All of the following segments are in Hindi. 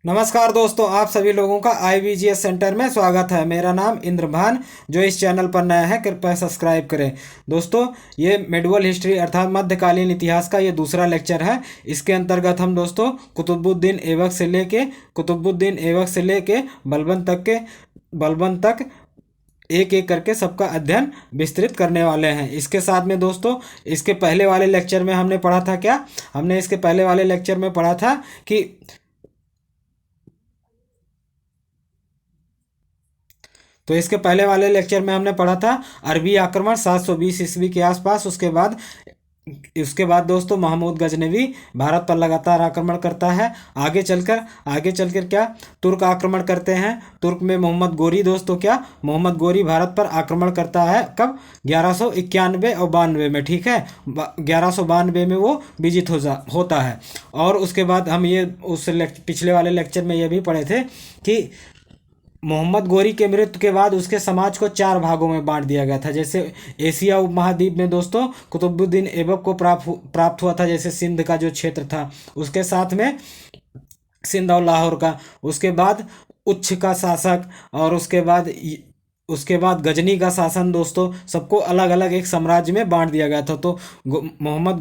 नमस्कार दोस्तों, आप सभी लोगों का IVGS सेंटर में स्वागत है। मेरा नाम इंद्रभान। जो इस चैनल पर नया है कृपया सब्सक्राइब करें। दोस्तों, ये मेडुअल हिस्ट्री अर्थात मध्यकालीन इतिहास का ये दूसरा लेक्चर है। इसके अंतर्गत हम दोस्तों कुतुबुद्दीन ऐबक से लेके बलबन तक एक एक करके सबका अध्ययन विस्तृत करने वाले हैं। इसके साथ में दोस्तों, इसके पहले वाले लेक्चर में हमने पढ़ा था क्या? हमने इसके पहले वाले लेक्चर में पढ़ा था कि तो इसके पहले वाले लेक्चर में हमने पढ़ा था अरबी आक्रमण 720 ईस्वी के आसपास। उसके बाद दोस्तों महमूद गजनवी भारत पर लगातार आक्रमण करता है। आगे चलकर क्या तुर्क आक्रमण करते हैं। तुर्क में मोहम्मद गोरी दोस्तों मोहम्मद गोरी भारत पर आक्रमण करता है। कब? 1191 और 92 में। ठीक है, 1192 में वो विजित होता है। और उसके बाद हम ये पिछले वाले लेक्चर में ये भी पढ़े थे कि मोहम्मद गोरी के मृत्यु के बाद उसके समाज को 4 भागों में बांट दिया गया था। जैसे एशिया उपमहाद्वीप में दोस्तों कुतुबुद्दीन ऐबक को प्राप्त हुआ था, जैसे सिंध का जो क्षेत्र था उसके साथ में सिंध और लाहौर का। उसके बाद उच्छ का शासक और उसके बाद गजनी का शासन दोस्तों, सबको अलग अलग एक साम्राज्य में बांट दिया गया था। तो मोहम्मद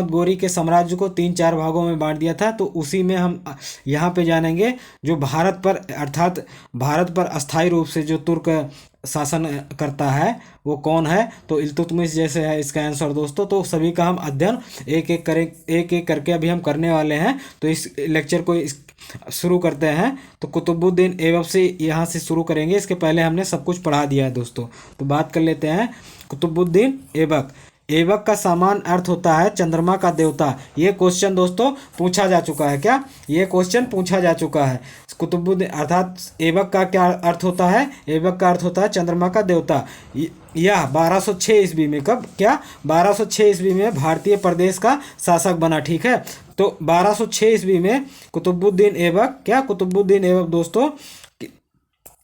गोरी के साम्राज्य को 3-4 भागों में बांट दिया था। तो उसी में हम यहाँ पे जानेंगे जो भारत पर अस्थायी रूप से जो तुर्क शासन करता है वो कौन है। तो इल्तुतमिश जैसे है इसका आंसर दोस्तों। तो सभी का हम अध्ययन एक एक करके अभी हम करने वाले हैं। तो इस लेक्चर को शुरू करते हैं। तो कुतुबुद्दीन ऐबक से यहाँ से शुरू करेंगे। इसके पहले हमने सब कुछ पढ़ा दिया है दोस्तों। तो बात कर लेते हैं कुतुबुद्दीन ऐबक। ऐबक का सामान्य अर्थ होता है चंद्रमा का देवता। ये क्वेश्चन दोस्तों पूछा जा चुका है। क्या ये क्वेश्चन पूछा जा चुका है? कुतुबुद्दीन अर्थात ऐबक का क्या अर्थ होता है? ऐबक का अर्थ होता है चंद्रमा का देवता। यह 1206 ईस्वी में 1206 ईस्वी में भारतीय प्रदेश का शासक बना। ठीक है, तो 1206 ईस्वी में कुतुबुद्दीन ऐबक दोस्तों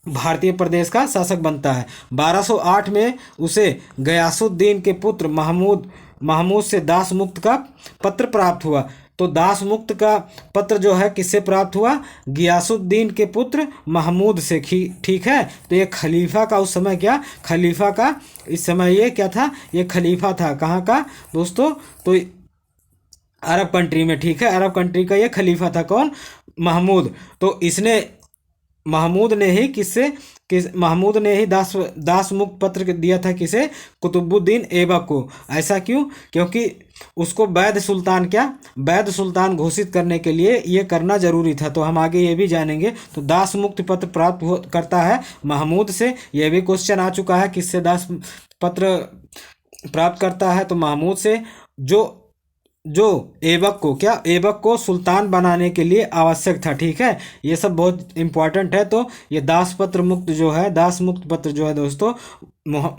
भारतीय प्रदेश का शासक बनता है। 1208 में उसे गयासुद्दीन के पुत्र महमूद से दासमुक्त का पत्र प्राप्त हुआ। तो दासमुक्त का पत्र जो है किससे प्राप्त हुआ? गियासुद्दीन के पुत्र महमूद से। ठीक है, तो ये खलीफा का उस समय इस समय ये क्या था? ये खलीफा था। कहाँ का दोस्तों? तो अरब कंट्री में। ठीक है, अरब कंट्री का ये खलीफा था। कौन? महमूद। तो महमूद ने ही दासमुक्त पत्र दिया था किसे? कुतुबुद्दीन ऐबक को। ऐसा क्यों? क्योंकि उसको वैध सुल्तान घोषित करने के लिए ये करना जरूरी था। तो हम आगे ये भी जानेंगे। तो दासमुक्त पत्र प्राप्त करता है महमूद से। यह भी क्वेश्चन आ चुका है, किससे दास पत्र प्राप्त करता है? तो महमूद से, जो ऐबक को सुल्तान बनाने के लिए आवश्यक था। ठीक है, ये सब बहुत इंपॉर्टेंट है। तो ये दासमुक्त पत्र जो है दोस्तों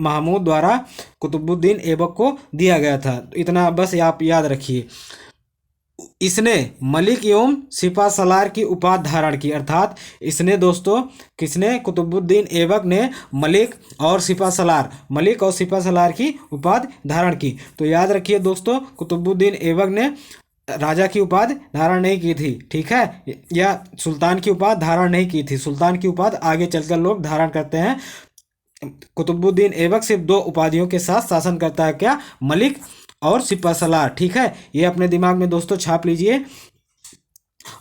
महमूद द्वारा कुतुबुद्दीन ऐबक को दिया गया था। तो इतना बस आप याद रखिए। इसने मलिक एवं सिपा सलार की उपाधि धारण की। अर्थात किसने? कुतुबुद्दीन ऐबक ने मलिक और सिपा सलार की उपाधि धारण की। तो याद रखिए दोस्तों, कुतुबुद्दीन ऐबक ने राजा की उपाधि धारण नहीं की थी। ठीक है, या सुल्तान की उपाधि धारण नहीं की थी। सुल्तान की उपाधि आगे चलकर लोग धारण करते हैं। कुतुबुद्दीन ऐबक सिर्फ 2 उपाधियों के साथ शासन करता है। क्या? मलिक और सिपा सलार। ठीक है, ये अपने दिमाग में दोस्तों छाप लीजिए।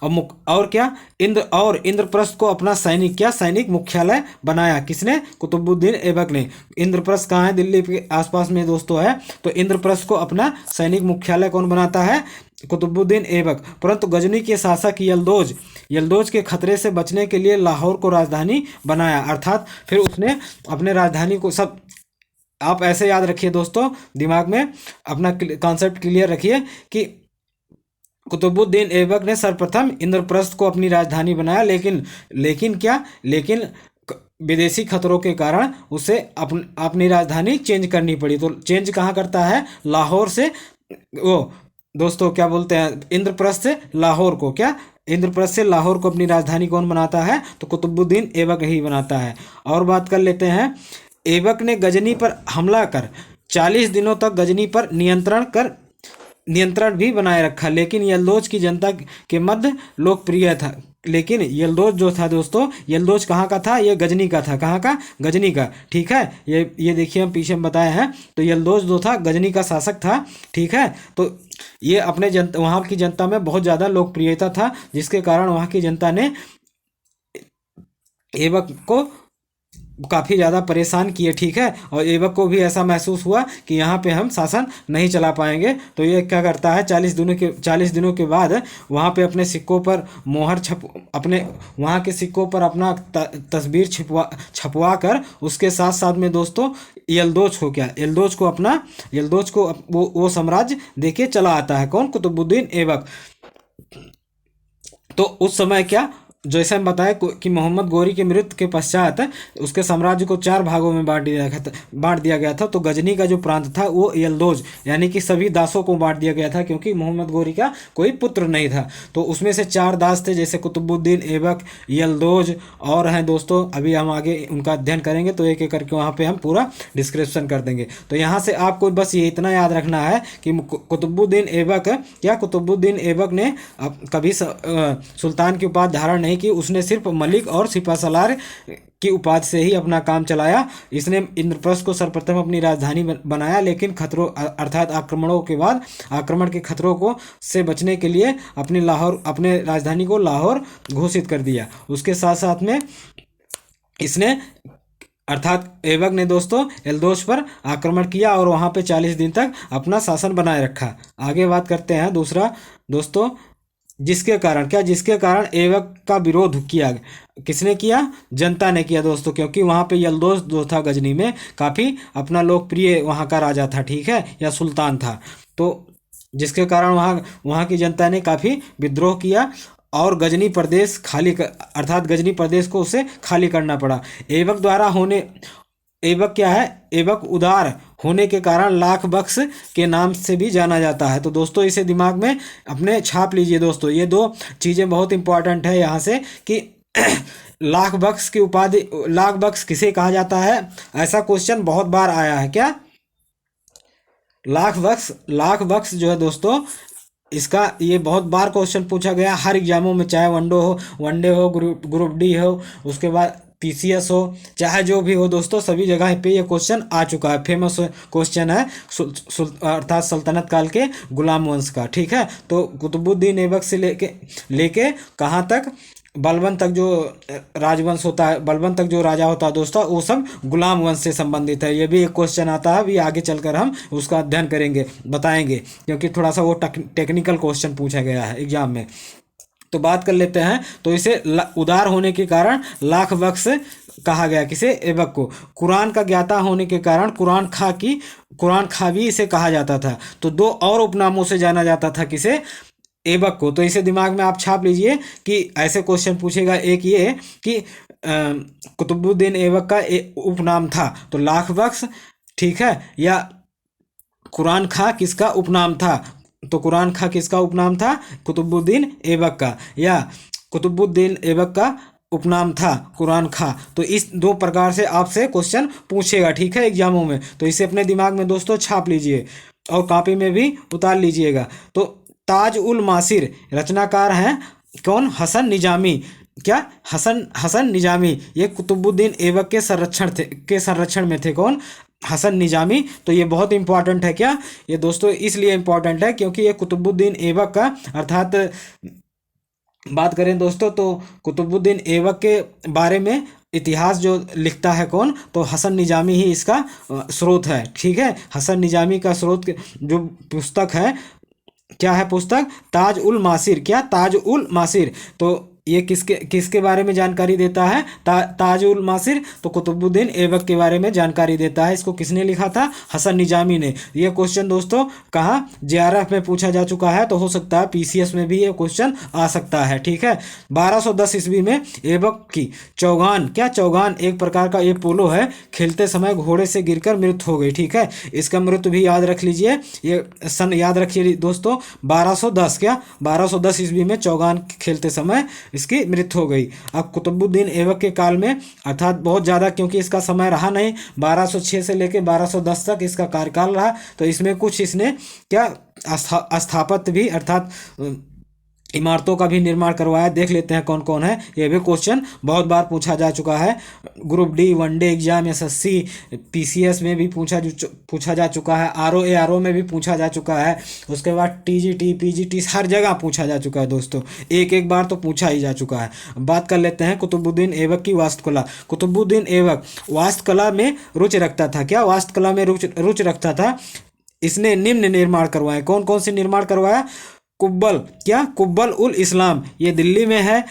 और क्या? इंद्रप्रस्थ को अपना सैनिक मुख्यालय बनाया। किसने? कुतुबुद्दीन ऐबक ने। इंद्रप्रस्थ कहाँ है? दिल्ली के आसपास में दोस्तों है। तो इंद्रप्रस्थ को अपना सैनिक मुख्यालय कौन बनाता है? कुतुबुद्दीन ऐबक। परंतु गजनी के शासक यलदोज के खतरे से बचने के लिए लाहौर को राजधानी बनाया। अर्थात फिर उसने अपने राजधानी को आप ऐसे याद रखिए दोस्तों, दिमाग में अपना कॉन्सेप्ट क्लियर रखिए कि कुतुबुद्दीन ऐबक ने सर्वप्रथम इंद्रप्रस्थ को अपनी राजधानी बनाया। लेकिन विदेशी खतरों के कारण उसे अपनी राजधानी चेंज करनी पड़ी। तो चेंज कहाँ करता है? लाहौर से। दोस्तों क्या बोलते हैं? इंद्रप्रस्थ से लाहौर को। इंद्रप्रस्थ से लाहौर को अपनी राजधानी कौन बनाता है? तो कुतुबुद्दीन ऐबक ही बनाता है। और बात कर लेते हैं, ऐबक ने गजनी पर हमला कर 40 दिनों तक गजनी पर नियंत्रण भी बनाए रखा, लेकिन यल्दोज की जनता के मध्य लोकप्रिय था। लेकिन यल्दोज जो था दोस्तों, यल्दोज कहाँ का था? ये गजनी का था। कहाँ का? गजनी का। ठीक है, ये देखिए हम पीछे में बताए हैं। तो यल्दोज जो था गजनी का शासक था। ठीक है, तो ये अपने जनता, वहाँ की जनता में बहुत ज़्यादा लोकप्रियता था, जिसके कारण वहाँ की जनता ने ऐबक को काफ़ी ज़्यादा परेशान किए। ठीक है, और ऐबक को भी ऐसा महसूस हुआ कि यहाँ पे हम शासन नहीं चला पाएंगे। तो ये क्या करता है, 40 दिनों के बाद वहाँ पे अपने सिक्कों पर मोहर अपने वहाँ के सिक्कों पर अपना तस्वीर छपवा कर, उसके साथ साथ में दोस्तों यल्दोज को वो साम्राज्य देके चला आता है। कौन? कुतुबुद्दीन ऐबक। तो उस समय क्या, जैसे हम बताए कि मोहम्मद गोरी के मृत्यु के पश्चात उसके साम्राज्य को 4 भागों में बांट दिया गया था। तो गजनी का जो प्रांत था वो यल्दोज यानी कि सभी दासों को बांट दिया गया था, क्योंकि मोहम्मद गोरी का कोई पुत्र नहीं था। तो उसमें से 4 दास थे, जैसे कुतुबुद्दीन ऐबक, यल्दोज और हैं दोस्तों। अभी हम आगे उनका अध्ययन करेंगे, तो एक एक करके वहाँ पर हम पूरा डिस्क्रिप्शन कर देंगे। तो यहाँ से आपको बस ये इतना याद रखना है कि कुतुबुद्दीन ऐबक ने कभी सुल्तान की उपाधि धारण नहीं कि उसने सिर्फ मलिक और सिपासलार की उपाधि से ही अपना काम चलाया। इसने इंद्रप्रस्थ को सर्वप्रथम अपनी राजधानी बनाया, लेकिन खतरों अर्थात आक्रमण के खतरों को से बचने के लिए अपने राजधानी को लाहौर घोषित कर दिया। उसके साथ साथ में इसने अर्थात ऐबक ने दोस्तों यल्दोज पर आक्रमण किया और वहाँ पे 40 दिन तक अपना शासन बनाए रखा। आगे बात करते हैं दूसरा दोस्तों, जिसके कारण ऐबक का विरोध किया। किसने किया? जनता ने किया दोस्तों, क्योंकि वहाँ पे यल्दोज जो था गजनी में काफ़ी अपना लोकप्रिय वहाँ का राजा था। ठीक है, या सुल्तान था। तो जिसके कारण वहाँ की जनता ने काफ़ी विद्रोह किया और गजनी प्रदेश अर्थात गजनी प्रदेश को उसे खाली करना पड़ा। ऐबक क्या है? ऐबक उदार होने के कारण लाख बख्श के नाम से भी जाना जाता है। तो दोस्तों इसे दिमाग में अपने छाप लीजिए दोस्तों। ये 2 चीज़ें बहुत इंपॉर्टेंट है यहाँ से कि लाख बख्श किसे कहा जाता है? ऐसा क्वेश्चन बहुत बार आया है। क्या? लाख बख्श जो है दोस्तों, इसका ये बहुत बार क्वेश्चन पूछा गया हर एग्जामों में, चाहे वनडे हो, ग्रुप डी हो, उसके बाद पीसीएस हो, चाहे जो भी हो दोस्तों, सभी जगह पे ये क्वेश्चन आ चुका है। फेमस क्वेश्चन है अर्थात सल्तनत काल के गुलाम वंश का। ठीक है, तो कुतुबुद्दीन ऐबक से लेके कहाँ तक? बलबन तक जो राजवंश होता है, बलबन तक जो राजा होता है दोस्तों, वो सब गुलाम वंश से संबंधित है। ये भी एक क्वेश्चन आता है, अभी आगे चलकर हम उसका अध्ययन करेंगे, बताएंगे, क्योंकि थोड़ा सा वो टेक्निकल क्वेश्चन पूछा गया है एग्जाम में। तो बात कर लेते हैं। तो इसे उदार होने के कारण लाख बख्श कहा गया। किसे? ऐबक को। कुरान का ज्ञाता होने के कारण कुरान खा भी इसे कहा जाता था। तो 2 और उपनामों से जाना जाता था। किसे? ऐबक को। तो इसे दिमाग में आप छाप लीजिए कि ऐसे क्वेश्चन पूछेगा। एक ये कि कुतुबुद्दीन ऐबक का उपनाम था तो लाख बख्श, ठीक है, या कुरान खां किसका उपनाम था? तो कुरान खां किसका उपनाम था? कुतुबुद्दीन ऐबक का। या कुतुबुद्दीन ऐबक का उपनाम था कुरान खां। तो इस 2 प्रकार से आपसे क्वेश्चन पूछेगा। ठीक है, एग्जामों में। तो इसे अपने दिमाग में दोस्तों छाप लीजिए और कॉपी में भी उतार लीजिएगा। तो ताज उल मासिर रचनाकार हैं कौन? हसन निजामी। क्या? हसन निजामी। ये कुतुबुद्दीन ऐबक के संरक्षण में थे। कौन? हसन निजामी। तो ये बहुत इंपॉर्टेंट है। क्या? ये दोस्तों इसलिए इंपॉर्टेंट है क्योंकि ये कुतुबुद्दीन ऐबक का अर्थात बात करें दोस्तों तो कुतुबुद्दीन ऐबक के बारे में इतिहास जो लिखता है कौन? तो हसन निजामी ही इसका स्रोत है। ठीक है, हसन निजामी का स्रोत जो पुस्तक है, क्या है पुस्तक? ताज उल मासिर। क्या? ताज उल मासिर। तो ये किसके बारे में जानकारी देता है? ताज उल मासिर तो कुतुबुद्दीन ऐबक के बारे में जानकारी देता है। इसको किसने लिखा था? हसन निजामी ने। ये क्वेश्चन दोस्तों कहाँ? जेआरएफ में पूछा जा चुका है, तो हो सकता है पीसीएस में भी ये क्वेश्चन आ सकता है। ठीक है, 1210 ईस्वी में ऐबक की चौगान, क्या चौगान एक प्रकार का ये पोलो है, खेलते समय घोड़े से गिरकर मृत्यु हो गई। ठीक है, इसका मृत्यु भी याद रख लीजिए, ये सन याद रखिए दोस्तों 1210। क्या? 1210 ईस्वी में चौगान खेलते समय इसकी मृत्यु हो गई। अब कुतुबुद्दीन ऐबक के काल में अर्थात बहुत ज़्यादा, क्योंकि इसका समय रहा नहीं, 1206 से लेकर 1210 तक इसका कार्यकाल रहा, तो इसमें कुछ इसने क्या स्थापत्य भी अर्थात इमारतों का भी निर्माण करवाया। देख लेते हैं कौन कौन है। ये भी क्वेश्चन बहुत बार पूछा जा चुका है, group D, one day exam, SSC, PCS में भी पूछा जा चुका है, आरओ एआरओ में भी पूछा जा चुका है, उसके बाद टीजीटी, पीजीटी, हर जगह पूछा जा चुका है दोस्तों, एक एक बार तो पूछा ही जा चुका है। बात कर लेते हैं कुतुबुद्दीन ऐबक की वास्तुकला। कुतुबुद्दीन ऐबक वास्तुकला में रुचि रखता था। क्या वास्तुकला में रुचि रखता था? इसने निम्न निर्माण करवाए। कौन कौन से निर्माण करवाया? कुब्बल, क्या कुब्बल उल इस्लाम, ये दिल्ली में है।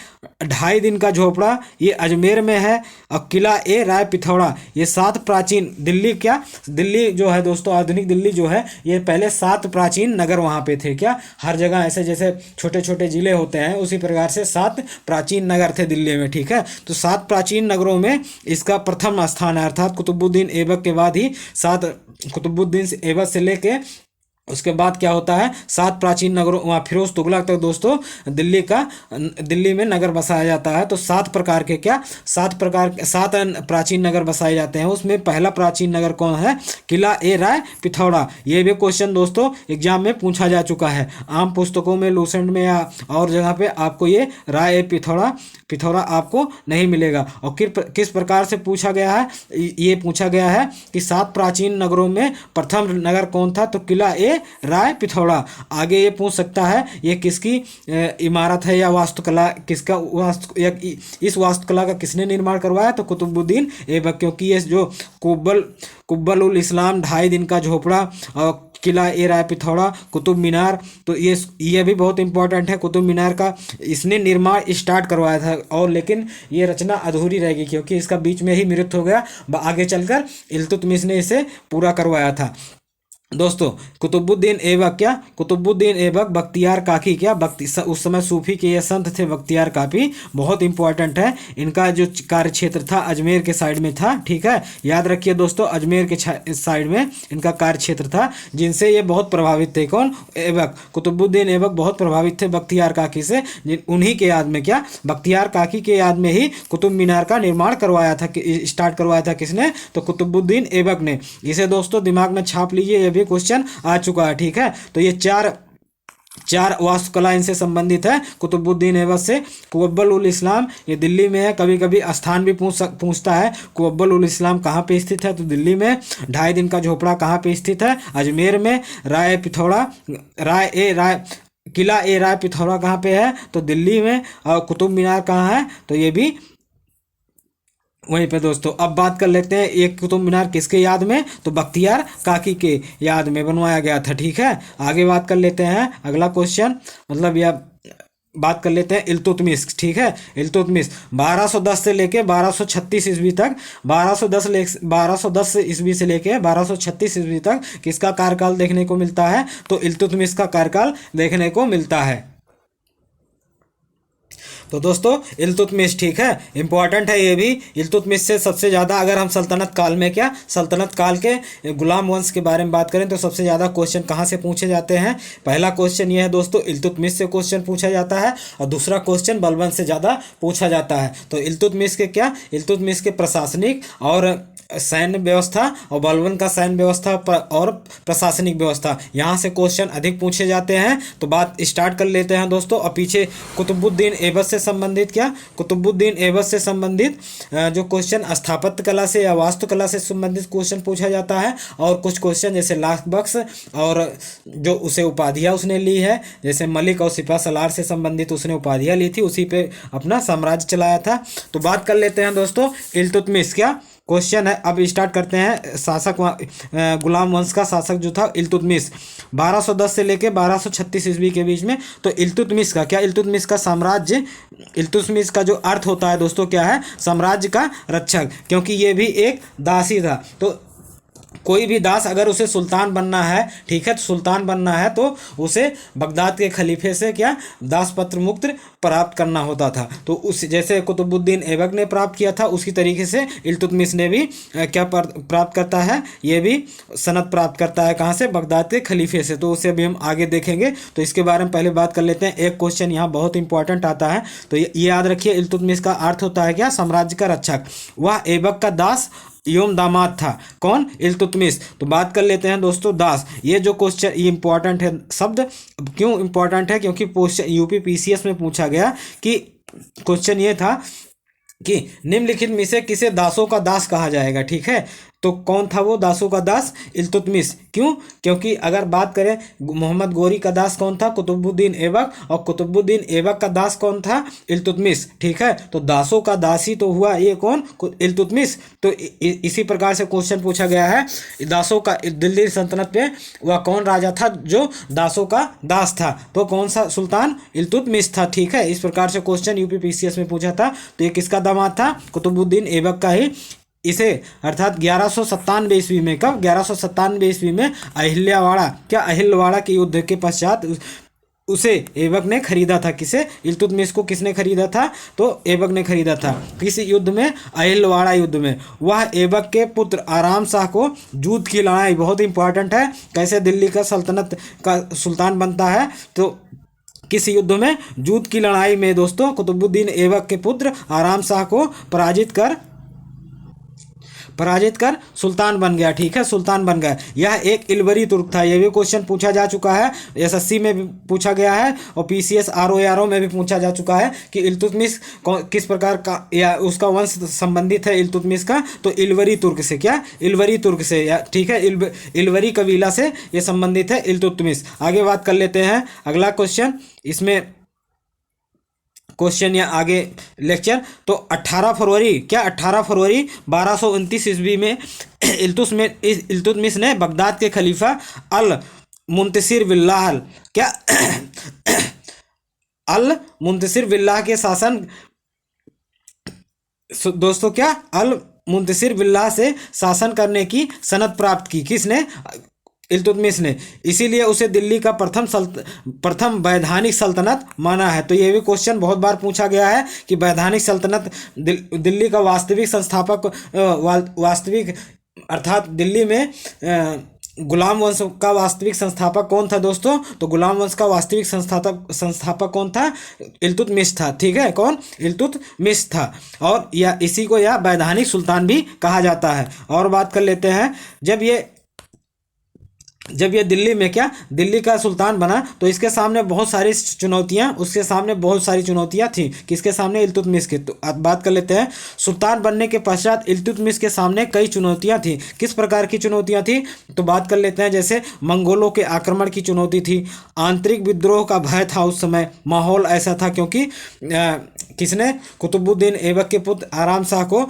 2.5 दिन का झोपड़ा, ये अजमेर में है। और किला ए राय पिथौरा, ये 7 प्राचीन दिल्ली, क्या दिल्ली जो है दोस्तों, आधुनिक दिल्ली जो है, ये पहले 7 प्राचीन नगर वहाँ पे थे। क्या हर जगह ऐसे जैसे छोटे छोटे जिले होते हैं, उसी प्रकार से 7 प्राचीन नगर थे दिल्ली में, ठीक है। तो 7 प्राचीन नगरों में इसका प्रथम स्थान है, अर्थात कुतुबुद्दीन ऐबक के बाद ही 7 कुतुबुद्दीन ऐबक से लेके उसके बाद क्या होता है, 7 प्राचीन नगरों, वहाँ फिरोज तुगलक तक दोस्तों दिल्ली में नगर बसाया जाता है। तो 7 प्रकार के, क्या 7 प्राचीन नगर बसाए जाते हैं। उसमें पहला प्राचीन नगर कौन है? किला ए राय पिथौरा। ये भी क्वेश्चन दोस्तों एग्जाम में पूछा जा चुका है, आम पुस्तकों में, लूसेंट में या और जगह पे आपको ये राय ए पिथौरा आपको नहीं मिलेगा। और किस प्रकार से पूछा गया है? ये पूछा गया है कि 7 प्राचीन नगरों में प्रथम नगर कौन था? तो किला ए राय पिथौरा। आगे ये पूछ सकता है ये किसकी इमारत है या वास्तुकला, किसका इस वास्तुकला का किसने निर्माण करवाया? तो कुतुबुद्दीन ऐबक, क्योंकि ये जो कुब्बल उल इस्लाम, 2.5 दिन का झोपड़ा, और किला ए राय पिथौरा, कुतुब मीनार, तो ये भी बहुत इंपॉर्टेंट है। कुतुब मीनार का इसने निर्माण स्टार्ट करवाया था, और लेकिन ये रचना अधूरी रह गई क्योंकि इसका बीच में ही मृत्यु हो गया। आगे चलकर इल्तुतमिश ने इसे पूरा करवाया था। दोस्तों कुतुबुद्दीन ऐबक बख्तियार काकी, क्या उस समय सूफी के ये संत थे बख्तियार काकी, बहुत इंपॉर्टेंट है। इनका जो कार्य क्षेत्र था अजमेर के साइड में था, ठीक है, याद रखिए दोस्तों, अजमेर के साइड में इनका कार्य क्षेत्र था, जिनसे ये बहुत प्रभावित थे। कौन? ऐबक, कुतुबुद्दीन ऐबक बहुत प्रभावित थे बख्तियार काकी से। उन्हीं के याद में, क्या बख्तियार काकी के याद में ही कुतुब मीनार का निर्माण करवाया था, स्टार्ट करवाया था किसने? तो कुतुबुद्दीन ऐबक ने। इसे दोस्तों दिमाग में छाप लीजिए, ये क्वेश्चन आ चुका है, ठीक है। तो ये चार वास्तुकला इनसे संबंधित है कुतुबुद्दीन ऐबक से। कुब्बल उल इस्लाम, ये दिल्ली में है। कभी कभी स्थान भी पूछता है, कुब्बल उल इस्लाम कहाँ पे स्थित है? तो दिल्ली में। 2.5 दिन का झोपड़ा कहाँ पे स्थित है? अजमेर में। किला ए राय पिथौरा कहाँ पे है? तो दिल्ली में। और कुतुब मीनार कहाँ है? तो ये भी वहीं पे दोस्तों। अब बात कर लेते हैं एक कुतुब मीनार किसके याद में? तो बख्तियार काकी के याद में बनवाया गया था, ठीक है। आगे बात कर लेते हैं अगला क्वेश्चन, मतलब यह बात कर लेते हैं इल्तुतमिश, ठीक है। इल्तुतमिश 1210 से लेके 1236 ईस्वी तक, 1210 ईस्वी से लेके 1236 ईस्वी तक किसका कार्यकाल देखने को मिलता है? तो इल्तुतमिश का कार्यकाल देखने को मिलता है। तो दोस्तों इल्तुतमिश, ठीक है, इंपॉर्टेंट है ये भी। इल्तुतमिश से सबसे ज़्यादा, अगर हम सल्तनत काल में, क्या सल्तनत काल के गुलाम वंश के बारे में बात करें, तो सबसे ज़्यादा क्वेश्चन कहाँ से पूछे जाते हैं? पहला क्वेश्चन ये है दोस्तों, इल्तुतमिश से क्वेश्चन पूछा जाता है, और दूसरा क्वेश्चन बलबन से ज़्यादा पूछा जाता है। तो इल्तुतमिश के प्रशासनिक और सैन्य व्यवस्था, और बलबन का सैन्य व्यवस्था और प्रशासनिक व्यवस्था, यहाँ से क्वेश्चन अधिक पूछे जाते हैं। तो बात स्टार्ट कर लेते हैं दोस्तों। और पीछे कुतुबुद्दीन ऐबक से संबंधित, क्या कुतुबुद्दीन ऐबक से संबंधित जो क्वेश्चन स्थापत्य कला से या वास्तुकला से संबंधित क्वेश्चन पूछा जाता है। और कुछ क्वेश्चन जैसे लाख बख्श और जो उसे उपाधियाँ उसने ली है, जैसे मलिक और सिपा सलार से संबंधित उसने उपाधियाँ ली थी, उसी पे अपना साम्राज्य चलाया था। तो बात कर लेते हैं दोस्तों इल्तुतमिश, क्या क्वेश्चन है। अब स्टार्ट करते हैं शासक, गुलाम वंश का शासक जो था इल्तुतमिश, 1210 से लेके 1236 ईस्वी के बीच में। तो इल्तुतमिश का, क्या इल्तुतमिश का साम्राज्य, इल्तुतमिश का जो अर्थ होता है दोस्तों क्या है? साम्राज्य का रक्षक, क्योंकि ये भी एक दासी था। तो कोई भी दास अगर उसे सुल्तान बनना है, ठीक है, तो सुल्तान बनना है तो उसे बगदाद के खलीफे से क्या दासपत्र मुक्त प्राप्त करना होता था। तो उस जैसे कुतुबुद्दीन ऐबक ने प्राप्त किया था उसी तरीके से इल्तुतमिश ने भी क्या प्राप्त करता है, ये भी सनद प्राप्त करता है कहाँ से, बगदाद के खलीफे से। तो उसे भी हम आगे देखेंगे। तो इसके बारे में पहले बात कर लेते हैं। एक क्वेश्चन यहाँ बहुत इंपॉर्टेंट आता है, तो ये याद रखिए, इल्तुतमिश का अर्थ होता है क्या, साम्राज्य का रक्षक। वह ऐबक का दास एवं दामाद था। कौन, इल्तुतमिश। तो बात कर लेते हैं दोस्तों दास। ये जो क्वेश्चन ये इंपॉर्टेंट है शब्द, क्यों इंपॉर्टेंट है, क्योंकि यूपी पीसीएस में पूछा गया कि क्वेश्चन ये था कि निम्नलिखित में से किसे दासों का दास कहा जाएगा, ठीक है। तो कौन था वो दासों का दास, इल्तुतमिश। क्यों, क्योंकि अगर बात करें मोहम्मद गोरी का दास कौन था, कुतुबुद्दीन ऐबक, और कुतुबुद्दीन ऐबक का दास कौन था, इल्तुतमिश, ठीक है। तो दासों का दास ही तो हुआ ये कौन, इल्तुतमिश। तो इसी प्रकार से क्वेश्चन पूछा गया है दासों का, दिल्ली सल्तनत में वह कौन राजा था जो दासों का दास था, तो कौन सा सुल्तान, इल्तुतमिश था, ठीक है। इस प्रकार से क्वेश्चन यूपी पीसीएस में पूछा था। तो ये किसका दामाद था, कुतुबुद्दीन ऐबक का ही। इसे अर्थात 1197 ईस्वी में, कब, 1197 ईस्वी में अहिल्यावाड़ा, क्या अहिलवाड़ा के युद्ध के पश्चात उसे ऐबक ने खरीदा था। किसे, इल्तुतमिश को किसने खरीदा था, तो ऐबक ने खरीदा था। किस युद्ध में, अहिलवाड़ा युद्ध में। वह ऐबक के पुत्र आराम शाह को जूत की लड़ाई, बहुत इंपॉर्टेंट है, कैसे दिल्ली का सल्तनत का सुल्तान बनता है, तो किस युद्ध में, जूत की लड़ाई में दोस्तों कुतुबुद्दीन ऐबक के पुत्र आराम शाह को पराजित कर सुल्तान बन गया, ठीक है, सुल्तान बन गया। यह एक इल्वरी तुर्क था। यह भी क्वेश्चन पूछा जा चुका है, एसएससी में भी पूछा गया है और पीसीएस आरओ में भी पूछा जा चुका है कि इल्तुतमिश किस प्रकार का या उसका वंश संबंधित है इल्तुतमिश का, तो इल्वरी तुर्क से, क्या, इल्वरी तुर्क से, या ठीक है, इल्वरी कबीला से ये संबंधित है इल्तुतमिश। आगे बात कर लेते हैं अगला क्वेश्चन। इसमें क्वेश्चन या आगे लेक्चर, तो 18 फरवरी, क्या 18 फरवरी 1229 ईस्वी में इल्तुतमिश ने बगदाद के खलीफा अल मुंतसिर बिल्लाह, क्या अल मुंतसिर बिल्लाह के शासन, दोस्तों क्या, अल मुंतसिर बिल्लाह से शासन करने की सनद प्राप्त की। किसने, इल्तुतमिश ने। इसीलिए उसे दिल्ली का प्रथम वैधानिक सल्तनत माना है। तो ये भी क्वेश्चन बहुत बार पूछा गया है कि वैधानिक सल्तनत दिल्ली का वास्तविक संस्थापक, वास्तविक अर्थात दिल्ली में गुलाम वंश का वास्तविक संस्थापक कौन था दोस्तों, तो गुलाम वंश का वास्तविक संस्थापक कौन था, इल्तुतमिश था, ठीक है, कौन, इल्तुतमिश था। और या इसी को या वैधानिक सुल्तान भी कहा जाता है। और बात कर लेते हैं, जब ये दिल्ली में, क्या, दिल्ली का सुल्तान बना, तो इसके सामने बहुत सारी चुनौतियां, उसके सामने बहुत सारी चुनौतियां थी। किसके सामने, इल्तुतमिश के। तो अब बात कर लेते हैं, सुल्तान बनने के पश्चात इल्तुतमिश के सामने कई चुनौतियां थी। किस प्रकार की चुनौतियां थी, तो बात कर लेते हैं, जैसे मंगोलों के आक्रमण की चुनौती थी, आंतरिक विद्रोह का भय था। उस समय माहौल ऐसा था क्योंकि किसने, कुतुबुद्दीन ऐबक के पुत्र आराम शाह को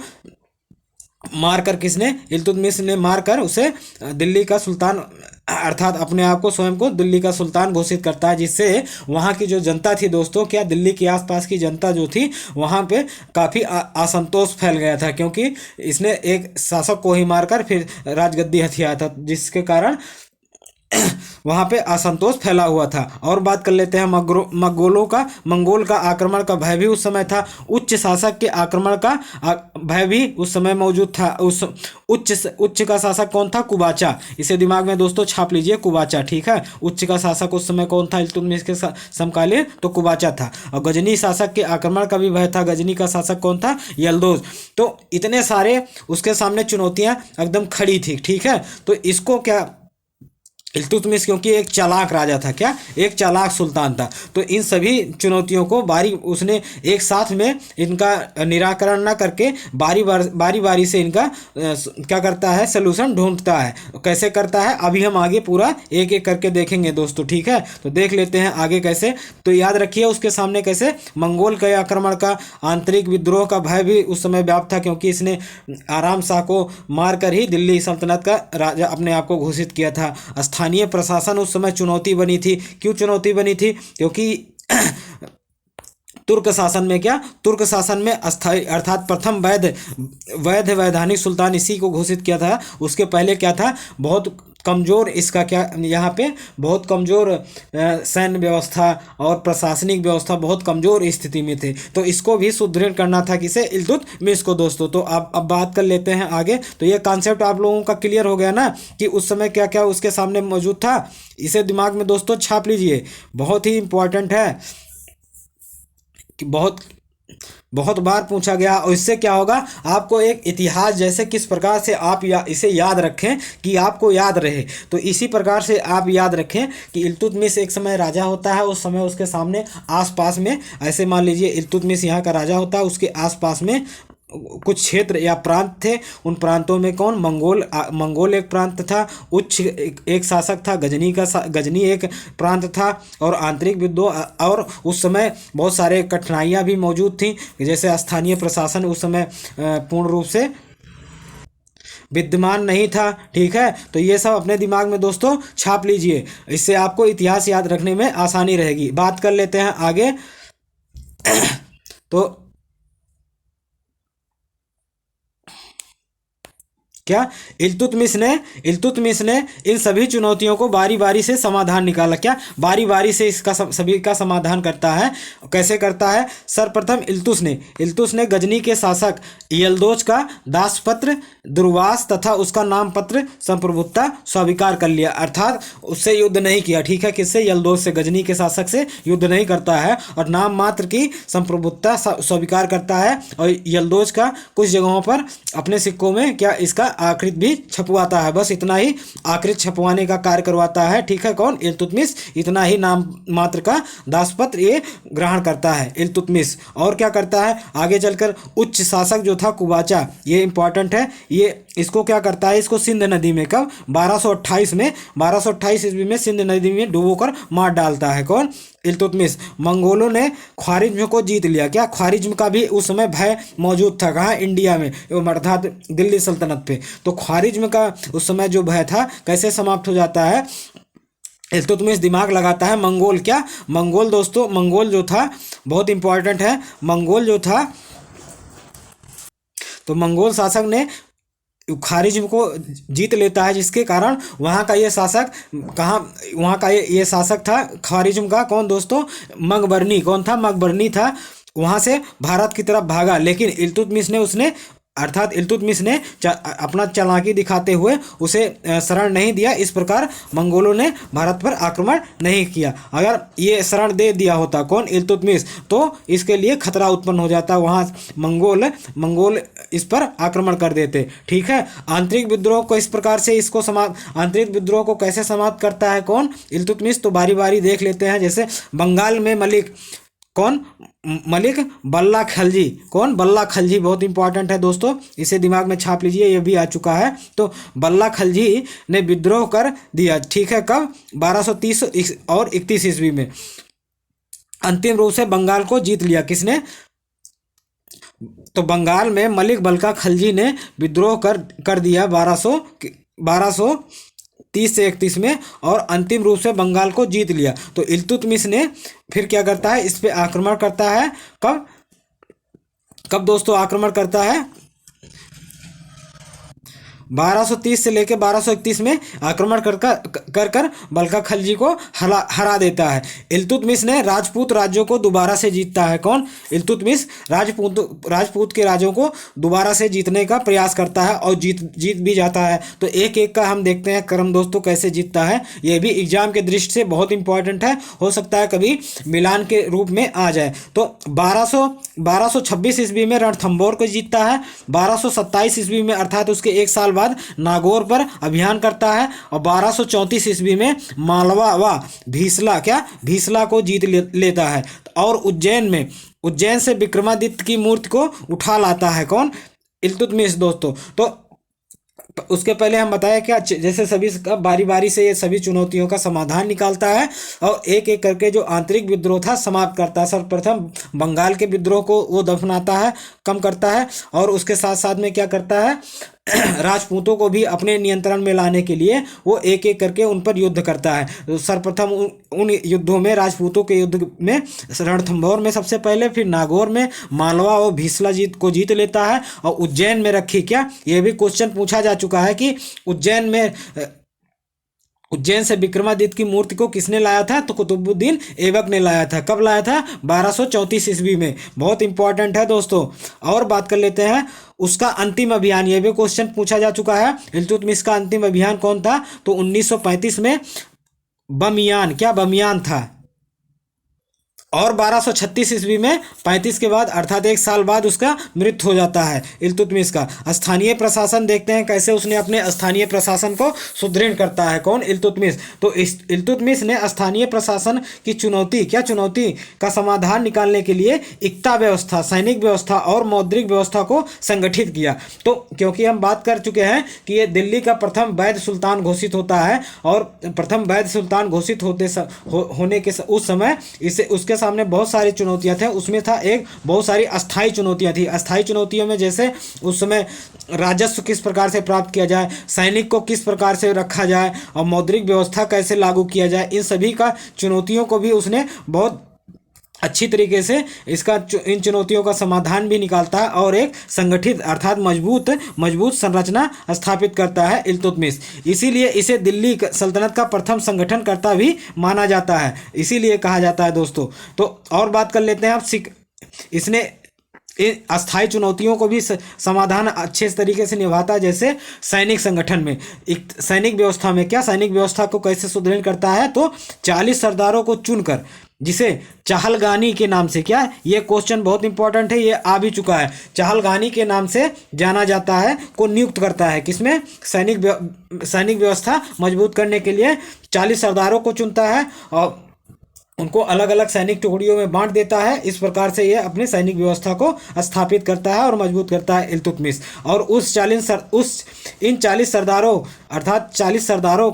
मारकर, किसने, इल्तुतमिश ने मारकर उसे दिल्ली का सुल्तान अर्थात अपने आप को, स्वयं को दिल्ली का सुल्तान घोषित करता है, जिससे वहाँ की जो जनता थी दोस्तों, क्या, दिल्ली के आसपास की जनता जो थी वहाँ पे काफ़ी असंतोष फैल गया था, क्योंकि इसने एक शासक को ही मारकर फिर राजगद्दी हथियाया था, जिसके कारण वहाँ पे असंतोष फैला हुआ था। और बात कर लेते हैं मंगोल का आक्रमण का भय भी उस समय था। उच्च शासक के आक्रमण का भय भी उस समय मौजूद था। उस उच्च का शासक कौन था, कुबाचा। इसे दिमाग में दोस्तों छाप लीजिए, कुबाचा, ठीक है। उच्च का शासक उस समय कौन था, इल्तुतमिश के समकालीन, तो कुबाचा था। और गजनी शासक के आक्रमण का भी भय था। गजनी का शासक कौन था, यल्दोज। तो इतने सारे उसके सामने चुनौतियां एकदम खड़ी थी, ठीक है। तो इसको क्या, इल्तुतमिश क्योंकि एक चालाक राजा था, क्या, एक चालाक सुल्तान था, तो इन सभी चुनौतियों को उसने एक साथ में इनका निराकरण न करके बारी बारी से इनका क्या करता है, सलूशन ढूंढता है। कैसे करता है, अभी हम आगे पूरा एक एक करके देखेंगे दोस्तों, ठीक है। तो देख लेते हैं आगे कैसे। तो याद रखिए उसके सामने कैसे मंगोल के आक्रमण का, आंतरिक विद्रोह का भय भी उस समय व्याप्त था, क्योंकि इसने आराम शाह को मारकर ही दिल्ली सल्तनत का राजा अपने आप को घोषित किया था। स्थानीय प्रशासन उस समय चुनौती बनी थी। क्यों चुनौती बनी थी, क्योंकि तुर्क शासन में क्या, तुर्क शासन में अस्थाई अर्थात प्रथम वैधानिक सुल्तान इसी को घोषित किया था। उसके पहले क्या था, बहुत कमज़ोर इसका क्या यहाँ पे बहुत कमज़ोर सैन्य व्यवस्था और प्रशासनिक व्यवस्था बहुत कमज़ोर स्थिति में थे, तो इसको भी सुदृढ़ करना था किसे, इल्तुतमिश को दोस्तों। तो आप अब बात कर लेते हैं आगे। तो ये कॉन्सेप्ट आप लोगों का क्लियर हो गया ना कि उस समय क्या क्या उसके सामने मौजूद था। इसे दिमाग में दोस्तों छाप लीजिए, बहुत ही इंपॉर्टेंट है कि बहुत बहुत बार पूछा गया। और इससे क्या होगा, आपको एक इतिहास जैसे किस प्रकार से आप इसे याद रखें कि आपको याद रहे, तो इसी प्रकार से आप याद रखें कि इल्तुतमिश एक समय राजा होता है। उस समय उसके सामने आसपास में, ऐसे मान लीजिए इल्तुतमिश यहाँ का राजा होता है, उसके आसपास में कुछ क्षेत्र या प्रांत थे। उन प्रांतों में कौन, मंगोल एक प्रांत था, उच्च एक शासक था, गजनी एक प्रांत था, और आंतरिक विद्रोह। और उस समय बहुत सारे कठिनाइयाँ भी मौजूद थीं, जैसे स्थानीय प्रशासन उस समय पूर्ण रूप से विद्यमान नहीं था। ठीक है, तो ये सब अपने दिमाग में दोस्तों छाप लीजिए, इससे आपको इतिहास याद रखने में आसानी रहेगी। बात कर लेते हैं आगे। तो क्या, इल्तुतमिश ने इन सभी चुनौतियों को बारी बारी से समाधान निकाला। क्या, बारी बारी से इसका सभी का समाधान करता है। कैसे करता है, सर्वप्रथम इल्तुतमिश ने गजनी के शासक यल्दोज का दासपत्र दुर्वास तथा उसका नाम पत्र संप्रभुता स्वीकार कर लिया, अर्थात उससे युद्ध नहीं किया। ठीक है, किससे, यल्दोज से, गजनी के शासक से युद्ध नहीं करता है, और नाम मात्र की संप्रभुता स्वीकार करता है। और यल्दोज का कुछ जगहों पर अपने सिक्कों में क्या, इसका आकृति भी छपवाता है। बस इतना ही आकृति छपवाने का कार्य करवाता है। ठीक है, कौन, इल्तुतमिश। इतना ही नाम मात्र का दासपत्र ये ग्रहण करता है इल्तुतमिश। और क्या करता है, आगे चलकर उच्च शासक जो था कुबाचा, ये इंपॉर्टेंट है, ये इसको क्या करता है, इसको सिंध नदी में कब, 1228 ईस्वी में सिंध नदी में डुबोकर मार डालता है। कौन, इल्तुतमिश। मंगोलों ने ख्वारिज्म को जीत लिया। क्या, ख्वारिज्म का भी उस समय भय मौजूद था, कहाँ, इंडिया में, अर्थात दिल्ली सल्तनत पे। तो ख्वारिज्म का उस समय जो भय था कैसे समाप्त हो जाता है, इल्तुतमिश दिमाग लगाता है। मंगोल क्या, मंगोल दोस्तों, मंगोल जो था बहुत इंपॉर्टेंट है। मंगोल जो था, तो मंगोल शासक ने खारिज्म को जीत लेता है, जिसके कारण वहाँ का ये शासक, कहाँ, वहाँ का ये शासक था खारिज्म का, कौन दोस्तों, मकबरनी। कौन था, मकबरनी था। वहाँ से भारत की तरफ भागा, लेकिन इल्तुतमिश ने अपना चालाकी दिखाते हुए उसे शरण नहीं दिया। इस प्रकार मंगोलों ने भारत पर आक्रमण नहीं किया। अगर ये शरण दे दिया होता, कौन, इल्तुतमिश, तो इसके लिए खतरा उत्पन्न हो जाता, वहाँ मंगोल इस पर आक्रमण कर देते। ठीक है, आंतरिक विद्रोह को इस प्रकार से आंतरिक विद्रोह को कैसे समाप्त करता है, कौन, इल्तुतमिश। तो बारी बारी देख लेते हैं। जैसे बंगाल में मलिक बल्ला खलजी। कौन, बल्ला खलजी, बहुत इंपॉर्टेंट है दोस्तों, इसे दिमाग में छाप लीजिए, ये भी आ चुका है। तो बल्ला खलजी ने विद्रोह कर दिया। ठीक है, कब, 1230 और 31 ईस्वी में। अंतिम रूप से बंगाल को जीत लिया किसने, तो बंगाल में मलिक बल्ला खलजी ने विद्रोह कर दिया 1230 से 31 में, और अंतिम रूप से बंगाल को जीत लिया। तो इल्तुतमिश ने फिर क्या करता है, इस पे आक्रमण करता है। कब कब दोस्तों आक्रमण करता है, 1230 से लेकर 1231 में आक्रमण कर बल्ला खलजी को हरा देता है। इल्तुतमिश ने राजपूत राज्यों को दोबारा से जीतता है। कौन, इल्तुतमिश राजपूत के राज्यों को दोबारा से जीतने का प्रयास करता है, और जीत भी जाता है। तो एक एक का हम देखते हैं क्रम दोस्तों, कैसे जीतता है। यह भी एग्जाम के दृष्टि से बहुत इंपॉर्टेंट है, हो सकता है कभी मिलान के रूप में आ जाए। तो 1226 ईस्वी में रणथंभौर को जीतता है। 1227 ईस्वी में, अर्थात उसके एक साल बाद, नागौर पर अभियान करता है। और 1234 ईस्वी में मालवा व भीसला को जीत लेता है। और उज्जैन से विक्रमादित्य की मूर्ति को उठा लाता है। कौन, इल्तुतमिश दोस्तों। तो उसके पहले हम बताया क्या, जैसे सभी का बारी बारी से ये सभी चुनौतियों का समाधान निकालता है और एक एक करके जो आंतरिक विद्रोह था समाप्त करता है। सर्वप्रथम बंगाल के विद्रोह को वो दफनाता है, कम करता है, और उसके साथ साथ में क्या करता है राजपूतों को भी अपने नियंत्रण में लाने के लिए वो एक एक करके उन पर युद्ध करता है। तो सर्वप्रथम उन युद्धों में, राजपूतों के युद्ध में रणथंभौर में सबसे पहले, फिर नागौर में, मालवा और भीसला जीत लेता है, और उज्जैन में रखी क्या, ये भी क्वेश्चन पूछा जा चुका है कि उज्जैन से विक्रमादित्य की मूर्ति को किसने लाया था, तो कुतुबुद्दीन ऐबक ने लाया था। कब लाया था, 1234 ईस्वी में। बहुत इंपॉर्टेंट है दोस्तों। और बात कर लेते हैं उसका अंतिम अभियान, यह भी क्वेश्चन पूछा जा चुका है। इल्तुतमिश का अंतिम अभियान कौन था, तो 1935 में बमियान, क्या बमियान था। और 1236 ईस्वी में 35 के बाद अर्थात एक साल बाद उसका मृत्यु हो जाता है इल्तुतमिश का। स्थानीय प्रशासन देखते हैं कैसे उसने अपने स्थानीय प्रशासन को सुदृढ़ करता है, कौन, इल्तुतमिश। तो इल्तुतमिश ने स्थानीय प्रशासन की चुनौती, क्या चुनौती का समाधान निकालने के लिए इक्ता व्यवस्था, सैनिक व्यवस्था और मौद्रिक व्यवस्था को संगठित किया। तो क्योंकि हम बात कर चुके हैं कि ये दिल्ली का प्रथम वैध सुल्तान घोषित होता है, और प्रथम वैध सुल्तान घोषित होने के उस समय इसे उसके सामने बहुत सारी चुनौतियां थे। उसमें था एक, बहुत सारी अस्थाई चुनौतियां थी। अस्थाई चुनौतियों में जैसे उस समय राजस्व किस प्रकार से प्राप्त किया जाए, सैनिक को किस प्रकार से रखा जाए, और मौद्रिक व्यवस्था कैसे लागू किया जाए, इन सभी का चुनौतियों को भी उसने बहुत अच्छी तरीके से इन चुनौतियों का समाधान भी निकालता है, और एक संगठित अर्थात मजबूत संरचना स्थापित करता है इल्तुतमिश। इसीलिए इसे दिल्ली सल्तनत का प्रथम संगठनकर्ता भी माना जाता है, इसीलिए कहा जाता है दोस्तों। तो और बात कर लेते हैं आप, इसने इन अस्थायी चुनौतियों को भी समाधान अच्छे तरीके से निभाता है। जैसे सैनिक संगठन में, एक सैनिक व्यवस्था में क्या, सैनिक व्यवस्था को कैसे सुदृढ़ करता है, तो 40 सरदारों को चुनकर, जिसे चहलगानी के नाम से, क्या, ये क्वेश्चन बहुत इंपॉर्टेंट है, ये आ भी चुका है, चहलगानी के नाम से जाना जाता है, को नियुक्त करता है। किसमें, सैनिक व्यवस्था मजबूत करने के लिए 40 सरदारों को चुनता है और उनको अलग अलग सैनिक टुकड़ियों में बांट देता है। इस प्रकार से ये अपनी सैनिक व्यवस्था को स्थापित करता है और मजबूत करता है इल्तुतमिश। और इन 40 सरदारों अर्थात 40 सरदारों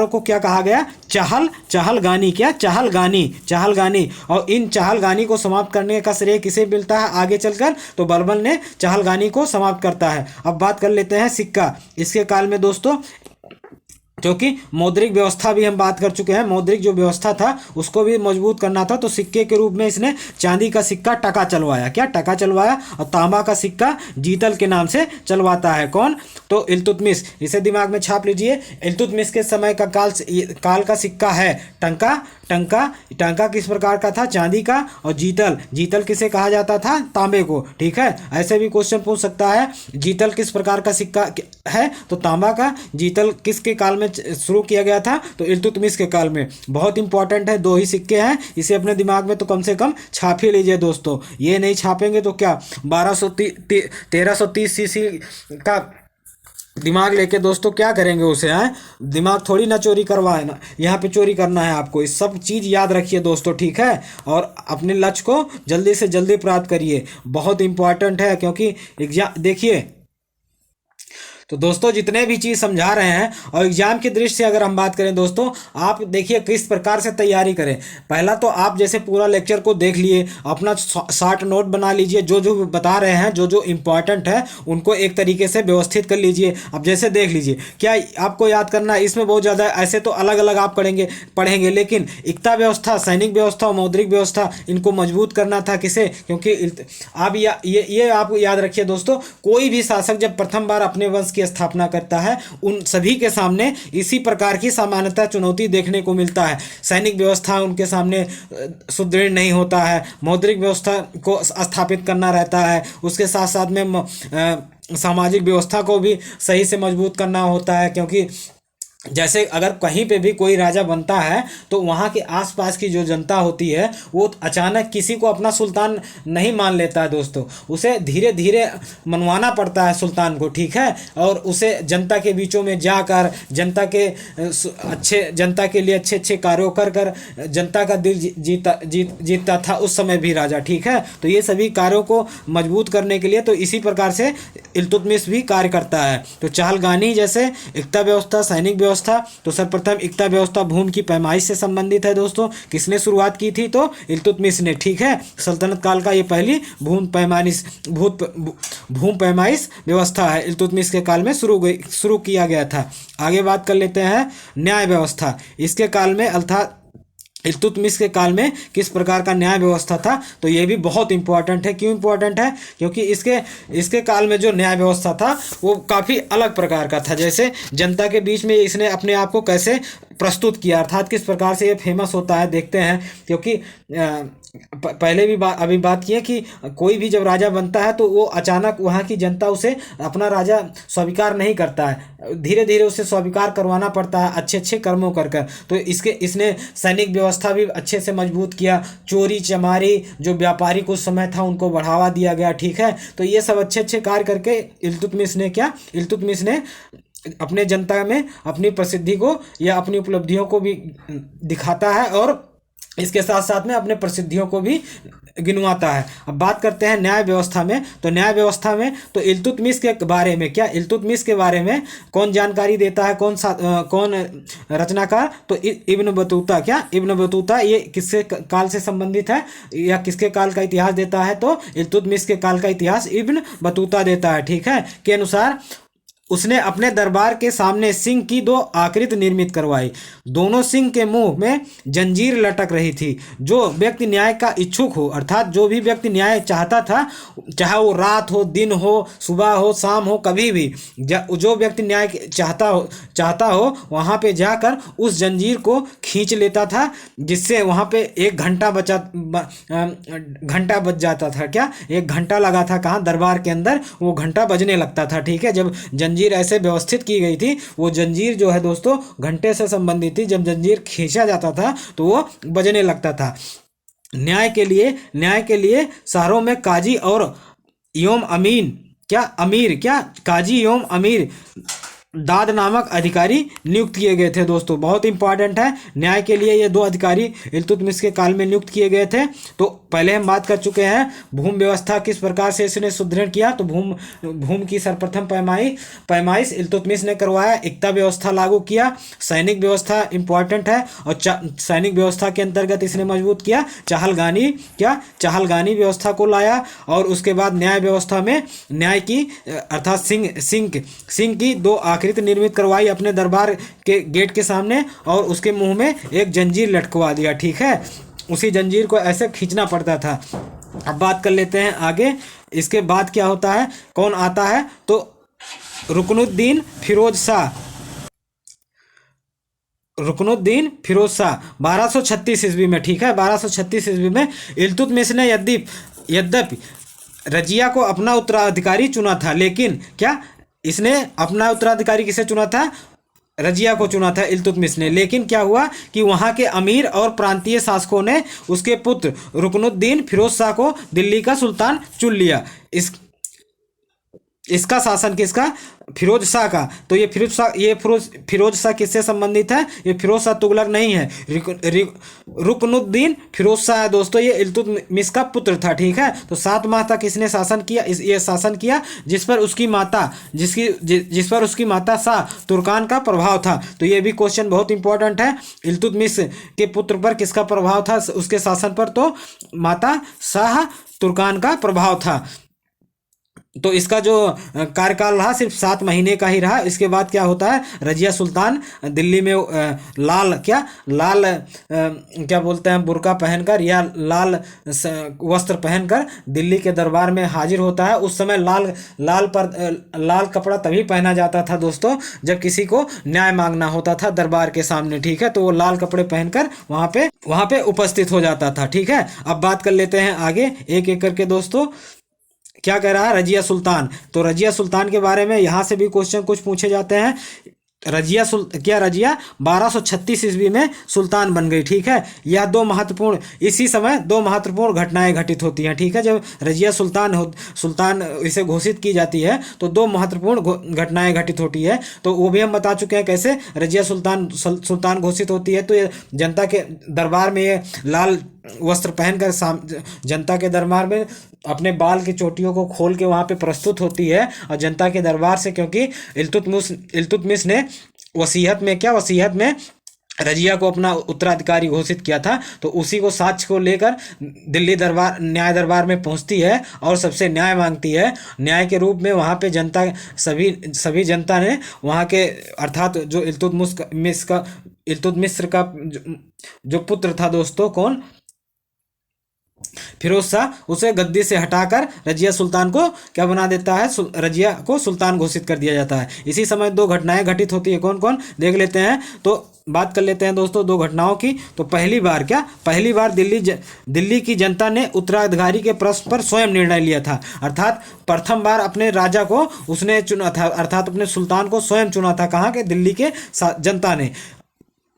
को क्या कहा गया, चहलगानी, क्या, चहलगानी। और इन चहलगानी को समाप्त करने का श्रेय किसे मिलता है आगे चलकर, तो बलबन ने चहलगानी को समाप्त करता है। अब बात कर लेते हैं सिक्का। इसके काल में दोस्तों, क्योंकि मौद्रिक व्यवस्था भी हम बात कर चुके हैं, मौद्रिक जो व्यवस्था था उसको भी मजबूत करना था, तो सिक्के के रूप में इसने चांदी का सिक्का टका चलवाया, क्या, टका चलवाया, और तांबा का सिक्का जीतल के नाम से चलवाता है। कौन, तो इल्तुतमिश। इसे दिमाग में छाप लीजिए। इल्तुतमिश के समय का काल का सिक्का है टंका किस प्रकार का था, चांदी का, और जीतल किसे कहा जाता था, तांबे को। ठीक है, ऐसे भी क्वेश्चन पूछ सकता है, जीतल किस प्रकार का सिक्का है, तो तांबा का। जीतल किसके काल में शुरू किया गया था, तो इल्तुतमिश के काल में। बहुत इंपॉर्टेंट है, 2 ही सिक्के हैं, इसे अपने दिमाग में तो कम से कम छाप ही लीजिए दोस्तों। ये नहीं छापेंगे तो क्या, 1330 सीसी का दिमाग लेके दोस्तों क्या करेंगे उसे, हैं, दिमाग थोड़ी ना चोरी करवाना, यहाँ पे चोरी करना है आपको। इस सब चीज़ याद रखिए दोस्तों, ठीक है, और अपने लक्ष्य को जल्दी से जल्दी प्राप्त करिए। बहुत इंपॉर्टेंट है, क्योंकि एग्जाम देखिए, तो दोस्तों जितने भी चीज़ समझा रहे हैं, और एग्जाम की दृष्टि से अगर हम बात करें दोस्तों, आप देखिए किस प्रकार से तैयारी करें। पहला तो आप जैसे पूरा लेक्चर को देख लिए, अपना शॉर्ट नोट बना लीजिए, जो जो बता रहे हैं, जो जो इम्पॉर्टेंट है उनको एक तरीके से व्यवस्थित कर लीजिए। अब जैसे देख लीजिए, क्या आपको याद करना है, इसमें बहुत ज़्यादा, ऐसे तो अलग अलग आप पढ़ेंगे, लेकिन इक्ता व्यवस्था, सैनिक व्यवस्था और मौद्रिक व्यवस्था, इनको मजबूत करना था किसे, क्योंकि आप ये आप याद रखिए दोस्तों, कोई भी शासक जब प्रथम बार अपने वंश की स्थापना करता है, उन सभी के सामने इसी प्रकार की सामान्यतः चुनौती देखने को मिलता है। सैनिक व्यवस्था उनके सामने सुदृढ़ नहीं होता है, मौद्रिक व्यवस्था को स्थापित करना रहता है, उसके साथ साथ में सामाजिक व्यवस्था को भी सही से मजबूत करना होता है। क्योंकि जैसे अगर कहीं पे भी कोई राजा बनता है, तो वहाँ के आसपास की जो जनता होती है वो अचानक किसी को अपना सुल्तान नहीं मान लेता है दोस्तों, उसे धीरे धीरे मनवाना पड़ता है सुल्तान को, ठीक है, और उसे जनता के बीचों में जाकर जनता के लिए अच्छे अच्छे कार्यों कर जनता का दिल जीतता था उस समय भी राजा, ठीक है। तो ये सभी कार्यों को मजबूत करने के लिए, तो इसी प्रकार से इल्तुतमिश भी कार्य करता है। तो चहलगानी जैसे इक्ता व्यवस्था, सैनिक व्यवस्था, तो सर्वप्रथम इक्ता व्यवस्था भूमि की पैमाइश से संबंधित है दोस्तों। किसने शुरुआत की थी? तो इल्तुतमिश ने, ठीक है। सल्तनत काल का ये पहली भूमि पैमाइश व्यवस्था है, इल्तुतमिश के काल में शुरू किया गया था। आगे बात कर लेते हैं न्याय व्यवस्था। इसके काल में अर्थात इल्तुतमिश के काल में किस प्रकार का न्याय व्यवस्था था? तो ये भी बहुत इंपॉर्टेंट है। क्यों इंपॉर्टेंट है? क्योंकि इसके काल में जो न्याय व्यवस्था था वो काफ़ी अलग प्रकार का था। जैसे जनता के बीच में इसने अपने आप को कैसे प्रस्तुत किया, अर्थात किस प्रकार से ये फेमस होता है, देखते हैं। क्योंकि पहले भी अभी बात की है कि कोई भी जब राजा बनता है तो वो अचानक वहाँ की जनता उसे अपना राजा स्वीकार नहीं करता है, धीरे धीरे उसे स्वीकार करवाना पड़ता है अच्छे अच्छे कर्मों कर कर। तो इसने सैनिक व्यवस्था भी अच्छे से मजबूत किया। चोरी चमारी जो व्यापारिक उस समय था उनको बढ़ावा दिया गया, ठीक है। तो ये सब अच्छे अच्छे कार्य करके इल्तुतमिश ने अपने जनता में अपनी प्रसिद्धि को या अपनी उपलब्धियों को भी दिखाता है और इसके साथ साथ में अपने प्रसिद्धियों को भी गिनवाता है। अब बात करते हैं न्याय व्यवस्था में। तो न्याय व्यवस्था में तो इल्तुतमिश के बारे में इल्तुतमिश के बारे में कौन जानकारी देता है, कौन रचनाकार? तो इब्न बतूता। इब्न बतूता ये किसके काल से संबंधित है या किसके काल का इतिहास देता है? तो इल्तुतमिश के काल का इतिहास इब्न बतूता देता है, ठीक है। के अनुसार उसने अपने दरबार के सामने सिंह की 2 आकृति निर्मित करवाई। दोनों सिंह के मुंह में जंजीर लटक रही थी। जो व्यक्ति न्याय का इच्छुक हो, अर्थात जो भी व्यक्ति न्याय चाहता था, चाहे वो रात हो, दिन हो, सुबह हो, शाम हो, कभी भी जो व्यक्ति न्याय चाहता हो वहाँ पे जाकर उस जंजीर को खींच लेता था, जिससे वहाँ पे 1 घंटा बच जाता था। एक घंटा लगा था कहाँ? दरबार के अंदर वो घंटा बजने लगता था, ठीक है। जब जंजीर ऐसे व्यवस्थित की गई थी, वो जंजीर जो है दोस्तों घंटे से संबंधित थी। जब जंजीर खींचा जाता था तो वो बजने लगता था। न्याय के लिए शहरों में काजी और योम काजी योम अमीर दाद नामक अधिकारी नियुक्त किए गए थे दोस्तों। बहुत इंपॉर्टेंट है, न्याय के लिए ये 2 अधिकारी इल्तुतमिश के काल में नियुक्त किए गए थे। तो पहले हम बात कर चुके हैं भूमि व्यवस्था किस प्रकार से इसने सुदृढ़ किया। तो भूमि की सर्वप्रथम पैमाइश इल्तुतमिश ने करवाया। इक्ता व्यवस्था लागू किया। सैनिक व्यवस्था इंपॉर्टेंट है और सैनिक व्यवस्था के अंतर्गत इसने मजबूत किया। चहलगानी व्यवस्था को लाया और उसके बाद न्याय व्यवस्था में न्याय की अर्थात सिंह की 2 आकृति निर्मित करवाई अपने दरबार के गेट के सामने और उसके मुंह में एक जंजीर लटकवा दिया, ठीक है। उसी जंजीर को ऐसे खींचना पड़ता था। अब बात कर लेते हैं आगे। इसके बाद क्या होता है, कौन आता है? तो रुकनुद्दीन फिरोज शाह 1236 ईस्वी में, ठीक है। 1236 ईस्वी में इल्तुतमिश ने यद्यपि रजिया को अपना उत्तराधिकारी चुना था, लेकिन इसने अपना उत्तराधिकारी किसे चुना था? रजिया को चुना था इल्तुतमिश ने। लेकिन क्या हुआ कि वहाँ के अमीर और प्रांतीय शासकों ने उसके पुत्र रुकनुद्दीन फिरोज शाह को दिल्ली का सुल्तान चुन लिया। इसका शासन किसका? फिरोज शाह का। तो ये फिरोज शाह किससे संबंधित है? ये फिरोज शाह तुगलक नहीं है, रुकनुद्दीन फिरोज शाह है दोस्तों। ये इल्तुतमिश का पुत्र था, ठीक है। तो 7 माह तक इसने शासन किया, जिस पर उसकी माता शाह तुर्कान का प्रभाव था। तो ये भी क्वेश्चन बहुत इंपॉर्टेंट है। इल्तुतमिश के पुत्र पर किसका प्रभाव था उसके शासन पर? तो माता शाह तुर्कान का प्रभाव था। तो इसका जो कार्यकाल रहा सिर्फ 7 महीने का ही रहा। इसके बाद क्या होता है? रजिया सुल्तान दिल्ली में लाल क्या बोलते हैं, बुर्का पहनकर या लाल वस्त्र पहनकर दिल्ली के दरबार में हाजिर होता है। उस समय लाल कपड़ा तभी पहना जाता था दोस्तों जब किसी को न्याय मांगना होता था दरबार के सामने, ठीक है। तो वो लाल कपड़े पहनकर वहाँ पे उपस्थित हो जाता था, ठीक है। अब बात कर लेते हैं आगे एक एक करके दोस्तों। क्या कह रहा है? रजिया सुल्तान। तो रजिया सुल्तान के बारे में यहाँ से भी क्वेश्चन कुछ पूछे जाते हैं। रजिया 1236 ईस्वी में सुल्तान बन गई, ठीक है। यह इसी समय 2 महत्वपूर्ण घटनाएं घटित होती हैं, ठीक है। जब रजिया सुल्तान इसे घोषित की जाती है तो 2 महत्वपूर्ण घटनाएं घटित होती है। तो वो भी हम बता चुके हैं कैसे रजिया सुल्तान घोषित होती है। तो ये जनता के दरबार में ये लाल वस्त्र पहनकर जनता के दरबार में अपने बाल की चोटियों को खोल के वहाँ पे प्रस्तुत होती है और जनता के दरबार से, क्योंकि इल्तुतमिश ने वसीयत में रजिया को अपना उत्तराधिकारी घोषित किया था, तो उसी को साक्ष्य को लेकर दिल्ली न्याय दरबार में पहुंचती है और सबसे न्याय मांगती है। न्याय के रूप में वहां पे जनता, सभी जनता ने वहां के, अर्थात जो इल्तुतमिश का जो पुत्र था दोस्तों, कौन, फिरोज शाह, उसे गद्दी से हटाकर रजिया सुल्तान को क्या बना देता है, रजिया को सुल्तान घोषित कर दिया जाता है। इसी समय दो घटनाएं घटित होती है, कौन कौन देख लेते हैं। तो बात कर लेते हैं दोस्तों दो घटनाओं की। तो पहली बार दिल्ली की जनता ने उत्तराधिकारी के प्रश्न पर स्वयं निर्णय लिया था, अर्थात प्रथम बार अपने राजा को उसने चुना था, अर्थात अपने सुल्तान को स्वयं चुना था। कहाँ के? दिल्ली के जनता ने,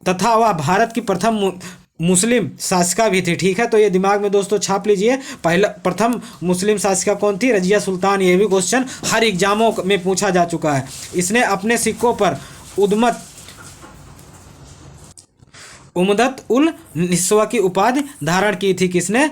तथा वह भारत की प्रथम मुस्लिम शासिका भी थी। ठीक है, तो ये दिमाग में दोस्तों छाप लीजिए, प्रथम मुस्लिम शासिका कौन थी? रजिया सुल्तान। ये भी क्वेश्चन हर एग्जामों में पूछा जा चुका है। इसने अपने सिक्कों पर उमदत उल निस्वा की उपाधि धारण की थी। किसने?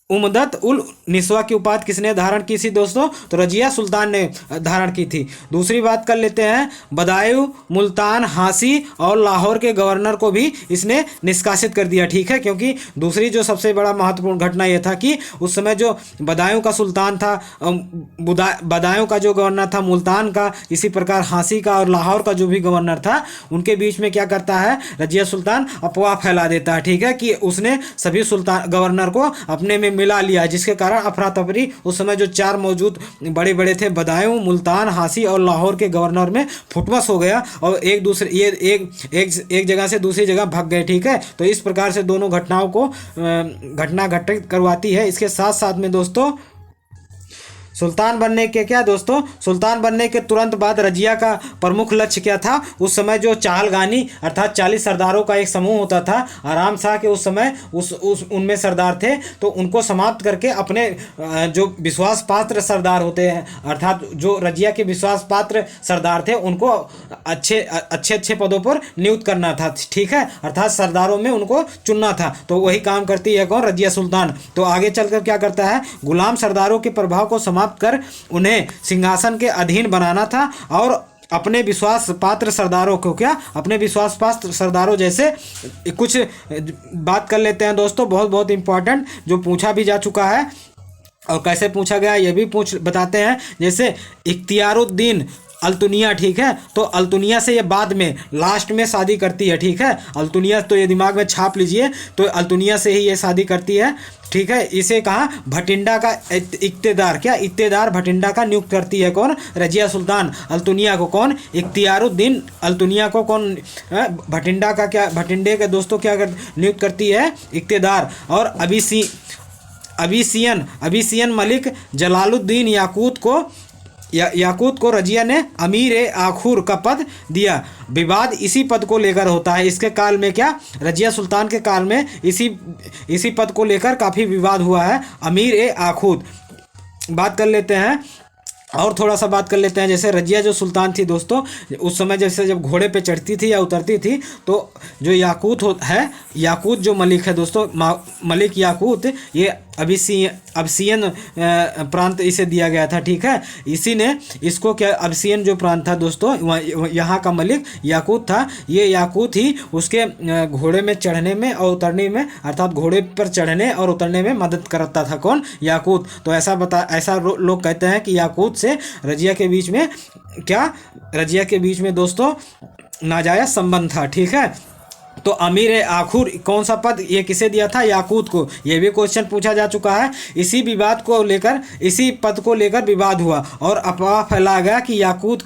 उमदत उल निस्वा की उपाधि किसने धारण की थी दोस्तों? तो रजिया सुल्तान ने धारण की थी। दूसरी बात कर लेते हैं, बदायूं, मुल्तान, हांसी और लाहौर के गवर्नर को भी इसने निष्कासित कर दिया। ठीक है, क्योंकि दूसरी जो सबसे बड़ा महत्वपूर्ण घटना यह था कि उस समय जो बदायूं का सुल्तान था, बदायूं का जो गवर्नर था, मुल्तान का, इसी प्रकार हांसी का और लाहौर का जो भी गवर्नर था, उनके बीच में क्या करता है रजिया सुल्तान? अफवाह फैला देता है। ठीक है, कि उसने सभी गवर्नर को अपने में मिला लिया, जिसके कारण अफरा तफरी उस समय जो चार मौजूद बड़े बड़े थे, बदायूं, मुल्तान, हांसी और लाहौर के गवर्नर में फुटमस हो गया और एक जगह से दूसरी जगह भाग गए। ठीक है, तो इस प्रकार से दोनों घटनाओं को घटना घटित करवाती है। इसके साथ साथ में दोस्तों सुल्तान बनने के क्या दोस्तों, सुल्तान बनने के तुरंत बाद रजिया का प्रमुख लक्ष्य क्या था? उस समय जो चाहलगानी अर्थात 40 सरदारों का एक समूह होता था, आराम शाह के उस समय उनमें सरदार थे, तो उनको समाप्त करके अपने जो विश्वास पात्र सरदार होते हैं, अर्थात जो रजिया के विश्वास पात्र सरदार थे, उनको अच्छे पदों पर नियुक्त करना था। ठीक है, अर्थात सरदारों में उनको चुनना था। तो वही काम करती है कौन? रजिया सुल्तान। तो आगे चलकर क्या करता है? गुलाम सरदारों के प्रभाव को समाप्त कर उन्हें सिंहासन के अधीन बनाना था और अपने विश्वास पात्र सरदारों को अपने विश्वास पात्र सरदारों जैसे कुछ बात कर लेते हैं दोस्तों, बहुत बहुत इंपॉर्टेंट, जो पूछा भी जा चुका है और कैसे पूछा गया ये भी बताते हैं। जैसे इख्तियारुद्दीन अल्तुनिया। ठीक है, तो अल्तुनिया से ये बाद में लास्ट में शादी करती है। ठीक है, अल्तुनिया, तो ये दिमाग में छाप लीजिए, तो अल्तुनिया से ही ये शादी करती है। ठीक है, इसे कहा भटिंडा का इक्तेदार भटिंडा का नियुक्त करती है कौन? रजिया सुल्तान। अल्तुनिया को कौन? इख्तियारुद्दीन अल्तुनिया को कौन? भटिंडे के दोस्तों क्या नियुक्त करती है? इक्तेदार। और अबिसियन मलिक जलालुद्दीन याकूत को रजिया ने अमीर आखूर का पद दिया। विवाद इसी पद को लेकर होता है। इसके काल में क्या? रजिया सुल्तान के काल में इसी पद को लेकर काफ़ी विवाद हुआ है, अमीर आखूत। बात कर लेते हैं और थोड़ा सा बात कर लेते हैं। जैसे रजिया जो सुल्तान थी दोस्तों, उस समय जैसे जब घोड़े पे चढ़ती थी या उतरती थी, तो जो याकूत जो मलिक है दोस्तों, मलिक याकूत, ये अबसियन प्रांत इसे दिया गया था। ठीक है, इसी ने इसको क्या, अबसियन जो प्रांत था दोस्तों, यहाँ का मलिक याकूत था। ये याकूत ही उसके घोड़े में चढ़ने में और उतरने में, अर्थात घोड़े पर चढ़ने और उतरने में मदद करता था। कौन? याकूत। तो ऐसा लोग कहते हैं कि याकूत से रजिया के बीच में दोस्तों नाजायज संबंध था। ठीक है, तो अमीर आखूर कौन सा पद ये किसे दिया था? याकूत को। ये भी क्वेश्चन पूछा जा चुका है। इसी पद को लेकर विवाद हुआ और अफवाह फैला गया कि याकूत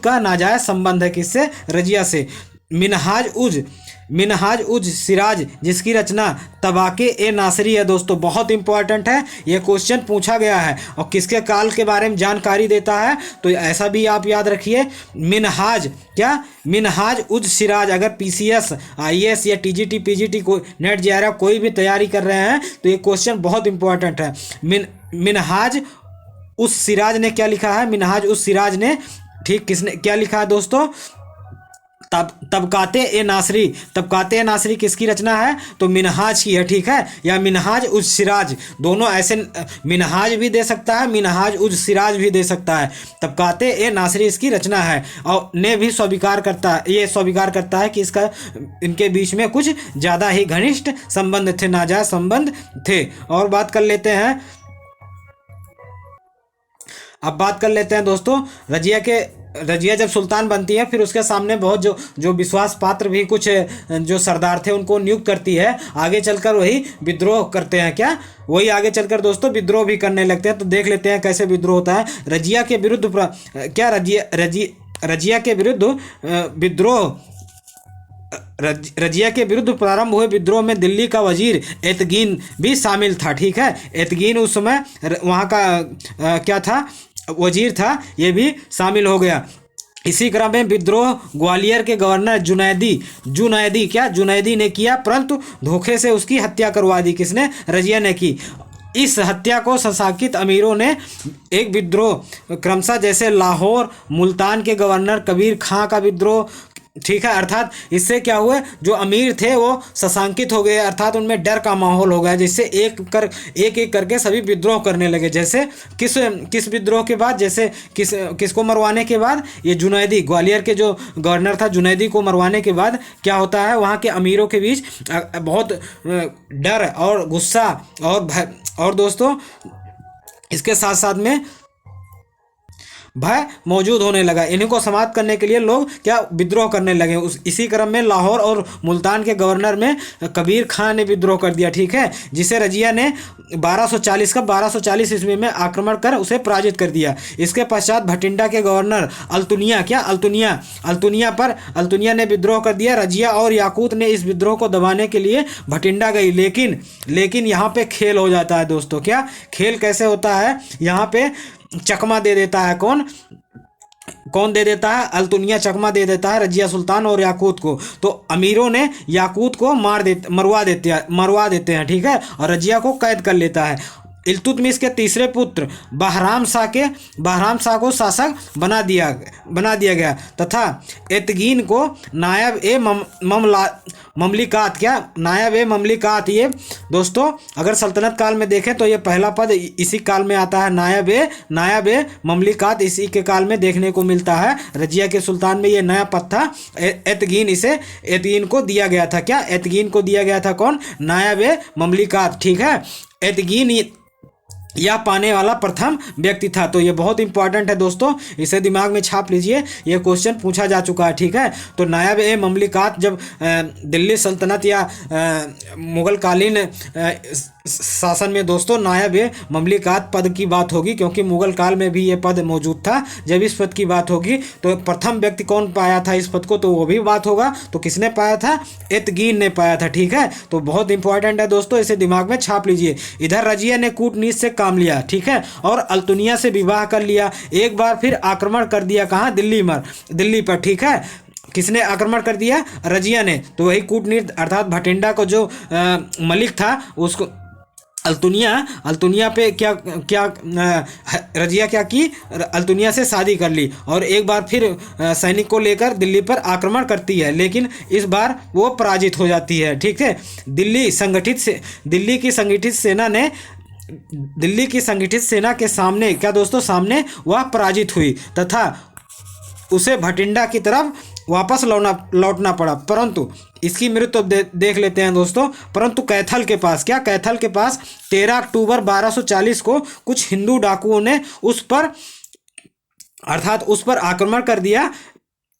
का नाजायज संबंध है किससे? रजिया से। मिनहाज उज सिराज, जिसकी रचना तबाके ए नासरी है दोस्तों, बहुत इंपॉर्टेंट है। यह क्वेश्चन पूछा गया है और किसके काल के बारे में जानकारी देता है, तो ऐसा भी आप याद रखिए। मिनहाज उज सिराज। अगर पीसीएस, आईएएस या टीजीटी, पीजीटी को नेट जेआरएफ कोई भी तैयारी कर रहे हैं तो ये क्वेश्चन बहुत इंपॉर्टेंट है। मिनहाज उस सिराज ने क्या लिखा है? मिनहाज उस सिराज ने, ठीक, किसने क्या लिखा है दोस्तों? तब तबकाते ए नासरी किसकी रचना है? तो मिनहाज की है, ठीक है, या मिनहाज उज सिराज, दोनों ऐसे, मिनहाज भी दे सकता है, मिनहाज उज सिराज भी दे सकता है। तबकाते ए नासरी इसकी रचना है, और ने भी स्वीकार करता है, ये स्वीकार करता है कि इसका इनके बीच में कुछ ज़्यादा ही घनिष्ठ संबंध थे, नाजायज संबंध थे। और बात कर लेते हैं, अब बात कर लेते हैं दोस्तों रजिया जब सुल्तान बनती है, फिर उसके सामने बहुत जो विश्वास पात्र भी कुछ जो सरदार थे उनको नियुक्त करती है। आगे चलकर वही विद्रोह करते हैं, क्या वही आगे चलकर दोस्तों विद्रोह भी करने लगते हैं। तो देख लेते हैं कैसे विद्रोह होता है। रजिया के विरुद्ध विद्रोह रजिया के विरुद्ध प्रारंभ हुए विद्रोह में दिल्ली का वजीर एतगीन भी शामिल था, ठीक है। एतगीन उस समय वहाँ का क्या था, वजीर था, ये भी शामिल हो गया। इसी क्रम में विद्रोह ग्वालियर के गवर्नर जुनैदी ने किया, परंतु धोखे से उसकी हत्या करवा दी। किसने? रजिया ने की। इस हत्या को सशाकित अमीरों ने एक विद्रोह क्रमशः, जैसे लाहौर मुल्तान के गवर्नर कबीर खां का विद्रोह, ठीक है, अर्थात इससे क्या हुआ, जो अमीर थे वो सशांकित हो गए, अर्थात उनमें डर का माहौल हो गया, जिससे एक एक करके सभी विद्रोह करने लगे। जैसे किस विद्रोह के बाद, जैसे किसको मरवाने के बाद, ये जुनैदी, ग्वालियर के जो गवर्नर था जुनैदी को मरवाने के बाद क्या होता है, वहाँ के अमीरों के बीच बहुत डर और गुस्सा और भय, और दोस्तों इसके साथ साथ में भय मौजूद होने लगा। इन्हीं को समाप्त करने के लिए लोग क्या विद्रोह करने लगे। इसी क्रम में लाहौर और मुल्तान के गवर्नर में कबीर खां ने विद्रोह कर दिया, ठीक है, जिसे रजिया ने 1240 ईस्वी में आक्रमण कर उसे पराजित कर दिया। इसके पश्चात भटिंडा के गवर्नर अल्तुनिया ने विद्रोह कर दिया। रजिया और याकूत ने इस विद्रोह को दबाने के लिए भटिंडा गई, लेकिन यहाँ पे खेल हो जाता है दोस्तों। क्या खेल कैसे होता है, यहाँ पे चकमा दे देता है, कौन दे देता है? अल्तुनिया चकमा दे देता है रजिया सुल्तान और याकूत को। तो अमीरों ने याकूत को मरवा देते हैं, ठीक है, और रजिया को कैद कर लेता है। इल्तुतमिश के तीसरे पुत्र बहराम शाह को शासक बना दिया गया तथा एतगीन को नायब ए ममलिकात, ये दोस्तों अगर सल्तनत काल में देखें तो ये पहला पद इसी काल में आता है, नायब ए ममलिकात इसी के काल में देखने को मिलता है। रजिया के सुल्तान में ये नया पद था। एतगीन को दिया गया था, क्या एतगीन को दिया गया था, कौन? नायब ए ममलिकात, ठीक है। एतगीन यह पाने वाला प्रथम व्यक्ति था। तो ये बहुत इंपॉर्टेंट है दोस्तों, इसे दिमाग में छाप लीजिए, ये क्वेश्चन पूछा जा चुका है, ठीक है। तो नायब ए ममलिकात जब दिल्ली सल्तनत या मुगलकालीन शासन में दोस्तों नायब ए ममलिकात पद की बात होगी, क्योंकि मुगल काल में भी ये पद मौजूद था। जब इस पद की बात होगी तो प्रथम व्यक्ति कौन पाया था इस पद को, तो वो भी बात होगा। तो किसने पाया था? एतगीन ने पाया था, ठीक है। तो बहुत इंपॉर्टेंट है दोस्तों, इसे दिमाग में छाप लीजिए। इधर रजिया ने कूटनीति से काम लिया, ठीक है, और अल्तुनिया से विवाह कर लिया। एक बार फिर आक्रमण कर दिया, कहाँ? दिल्ली पर, ठीक है। किसने आक्रमण कर दिया? रजिया ने। तो वही कूटनीति अर्थात भटिंडा को जो मलिक था उसको अल्तुनिया पे क्या रजिया क्या की? अल्तुनिया से शादी कर ली और एक बार फिर सैनिक को लेकर दिल्ली पर आक्रमण करती है, लेकिन इस बार वो पराजित हो जाती है, ठीक है। दिल्ली की संगठित सेना के सामने क्या दोस्तों, सामने वह पराजित हुई तथा उसे भटिंडा की तरफ वापस लौटना पड़ा। परंतु इसकी मृत्यु देख लेते हैं दोस्तों। परंतु कैथल के पास 13 अक्टूबर 1240 को कुछ हिंदू डाकुओं ने उस पर आक्रमण कर दिया,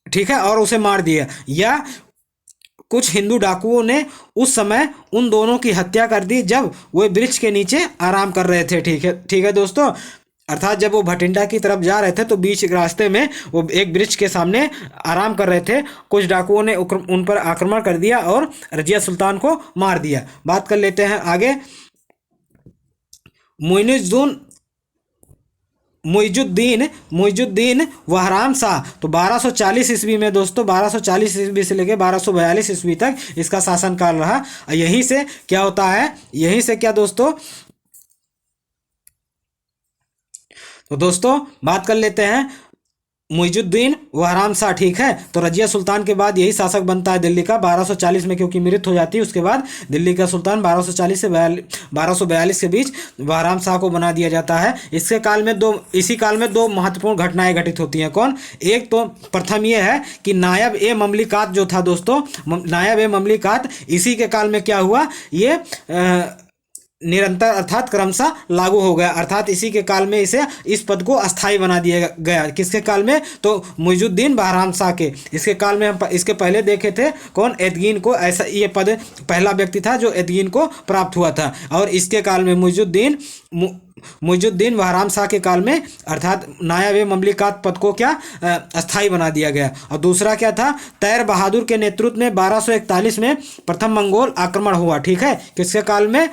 ठीक है, और उसे मार दिया। या कुछ हिंदू डाकुओं ने उस समय उन दोनों की हत्या कर दी जब वे वृक्ष के नीचे आराम कर रहे थे, ठीक है दोस्तों। अर्थात जब वो भटिंडा की तरफ जा रहे थे तो बीच रास्ते में वो एक वृक्ष के सामने आराम कर रहे थे, कुछ डाकुओं ने उन पर आक्रमण कर दिया और रजिया सुल्तान को मार दिया। बात कर लेते हैं आगे। मुइजुद्दीन वहराम शाह, तो 1240 ईस्वी में दोस्तों, 1240 ईस्वी से लेकर 1242 ईस्वी तक इसका शासनकाल रहा। यहीं से क्या होता है, यहीं से क्या दोस्तों, तो दोस्तों बात कर लेते हैं मुइजुद्दीन वहराम शाह, ठीक है। तो रजिया सुल्तान के बाद यही शासक बनता है दिल्ली का 1240 में, क्योंकि मृत्यु हो जाती है। उसके बाद दिल्ली का सुल्तान 1240 से 1242 के बीच वहराम शाह को बना दिया जाता है। इसी काल में दो महत्वपूर्ण घटनाएं घटित होती हैं। कौन? एक तो प्रथम ये है कि नायब ए ममलिकात जो था दोस्तों, नायब ए ममलिकात, इसी के काल में क्या हुआ, ये निरंतर अर्थात क्रमशः लागू हो गया। अर्थात इसी के काल में इस पद को अस्थाई बना दिया गया। किसके काल में? तो मुइजुद्दीन बहराम शाह के। इसके काल में हम इसके पहले देखे थे कौन? एदगीन को। ऐसा ये पद पहला व्यक्ति था जो एदगीन को प्राप्त हुआ था। और इसके काल में मुइजुद्दीन बहराम शाह के काल में अर्थात नायब ए ममलिकात पद को क्या अस्थाई बना दिया गया। और दूसरा क्या था? तैर बहादुर के नेतृत्व में 1241 में प्रथम मंगोल आक्रमण हुआ, ठीक है। किसके काल में?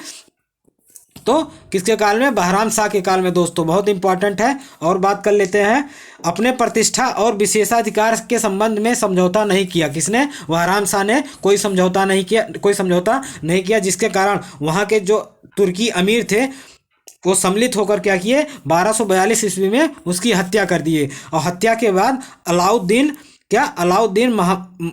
तो किसके काल में? बहराम शाह के काल में दोस्तों। बहुत इंपॉर्टेंट है। और बात कर लेते हैं, अपने प्रतिष्ठा और विशेषाधिकार के संबंध में समझौता नहीं किया। किसने? बहराम शाह ने कोई समझौता नहीं किया, जिसके कारण वहाँ के जो तुर्की अमीर थे वो सम्मिलित होकर क्या किए? 1242 ईस्वी में उसकी हत्या कर दिए। और हत्या के बाद अलाउद्दीन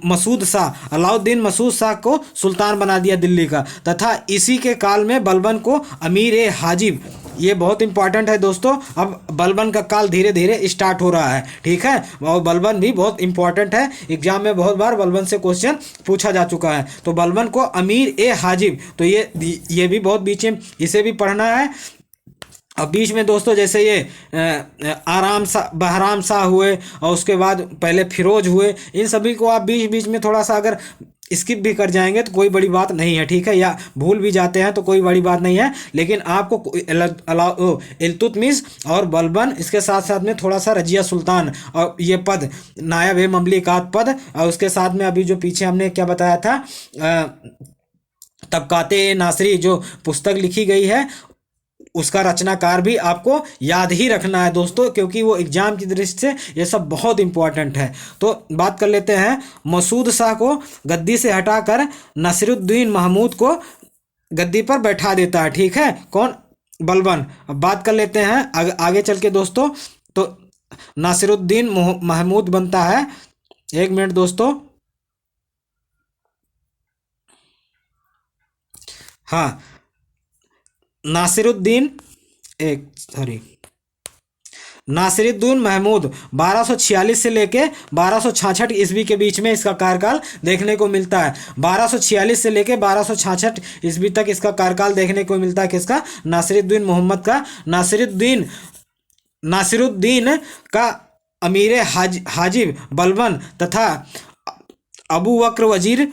मसूद शाह को सुल्तान बना दिया दिल्ली का। तथा इसी के काल में बलबन को अमीर ए हाजिब, ये बहुत इंपॉर्टेंट है दोस्तों। अब बलबन का काल धीरे धीरे स्टार्ट हो रहा है, ठीक है। और बलबन भी बहुत इंपॉर्टेंट है, एग्जाम में बहुत बार बलबन से क्वेश्चन पूछा जा चुका है। तो बलबन को अमीर ए हाजिब, तो ये भी बहुत बीच में इसे भी पढ़ना है। अब बीच में दोस्तों जैसे ये बहराम शाह हुए और उसके बाद पहले फिरोज हुए, इन सभी को आप बीच बीच में थोड़ा सा अगर स्किप भी कर जाएंगे तो कोई बड़ी बात नहीं है, ठीक है। या भूल भी जाते हैं तो कोई बड़ी बात नहीं है। लेकिन आपको इल्तुतमिश और बलबन, इसके साथ साथ में थोड़ा सा रजिया सुल्तान और ये पद नायब ए ममलिकात पद, और उसके साथ में अभी जो पीछे हमने क्या बताया था तबकाते नासरी जो पुस्तक लिखी गई है उसका रचनाकार भी आपको याद ही रखना है दोस्तों, क्योंकि वो एग्जाम की दृष्टि से ये सब बहुत इंपॉर्टेंट है। तो बात कर लेते हैं, मसूद शाह को गद्दी से हटाकर नसीरुद्दीन महमूद को गद्दी पर बैठा देता है, ठीक है। कौन? बलबन। अब बात कर लेते हैं आगे चल के दोस्तों। तो नासिरुद्दीन महमूद बनता है, एक मिनट दोस्तों, हाँ, नासिरुद्दीन महमूद 1246 से लेके 1266 ईस्वी के बीच में इसका कार्यकाल देखने को मिलता है। 1246 से लेके 1266 ईस्वी तक इसका कार्यकाल देखने को मिलता है। किसका? नासिरुद्दीन मोहम्मद का। नासिरुद्दीन का अमीर हाजिब बलबन तथा अबू बकर वजीर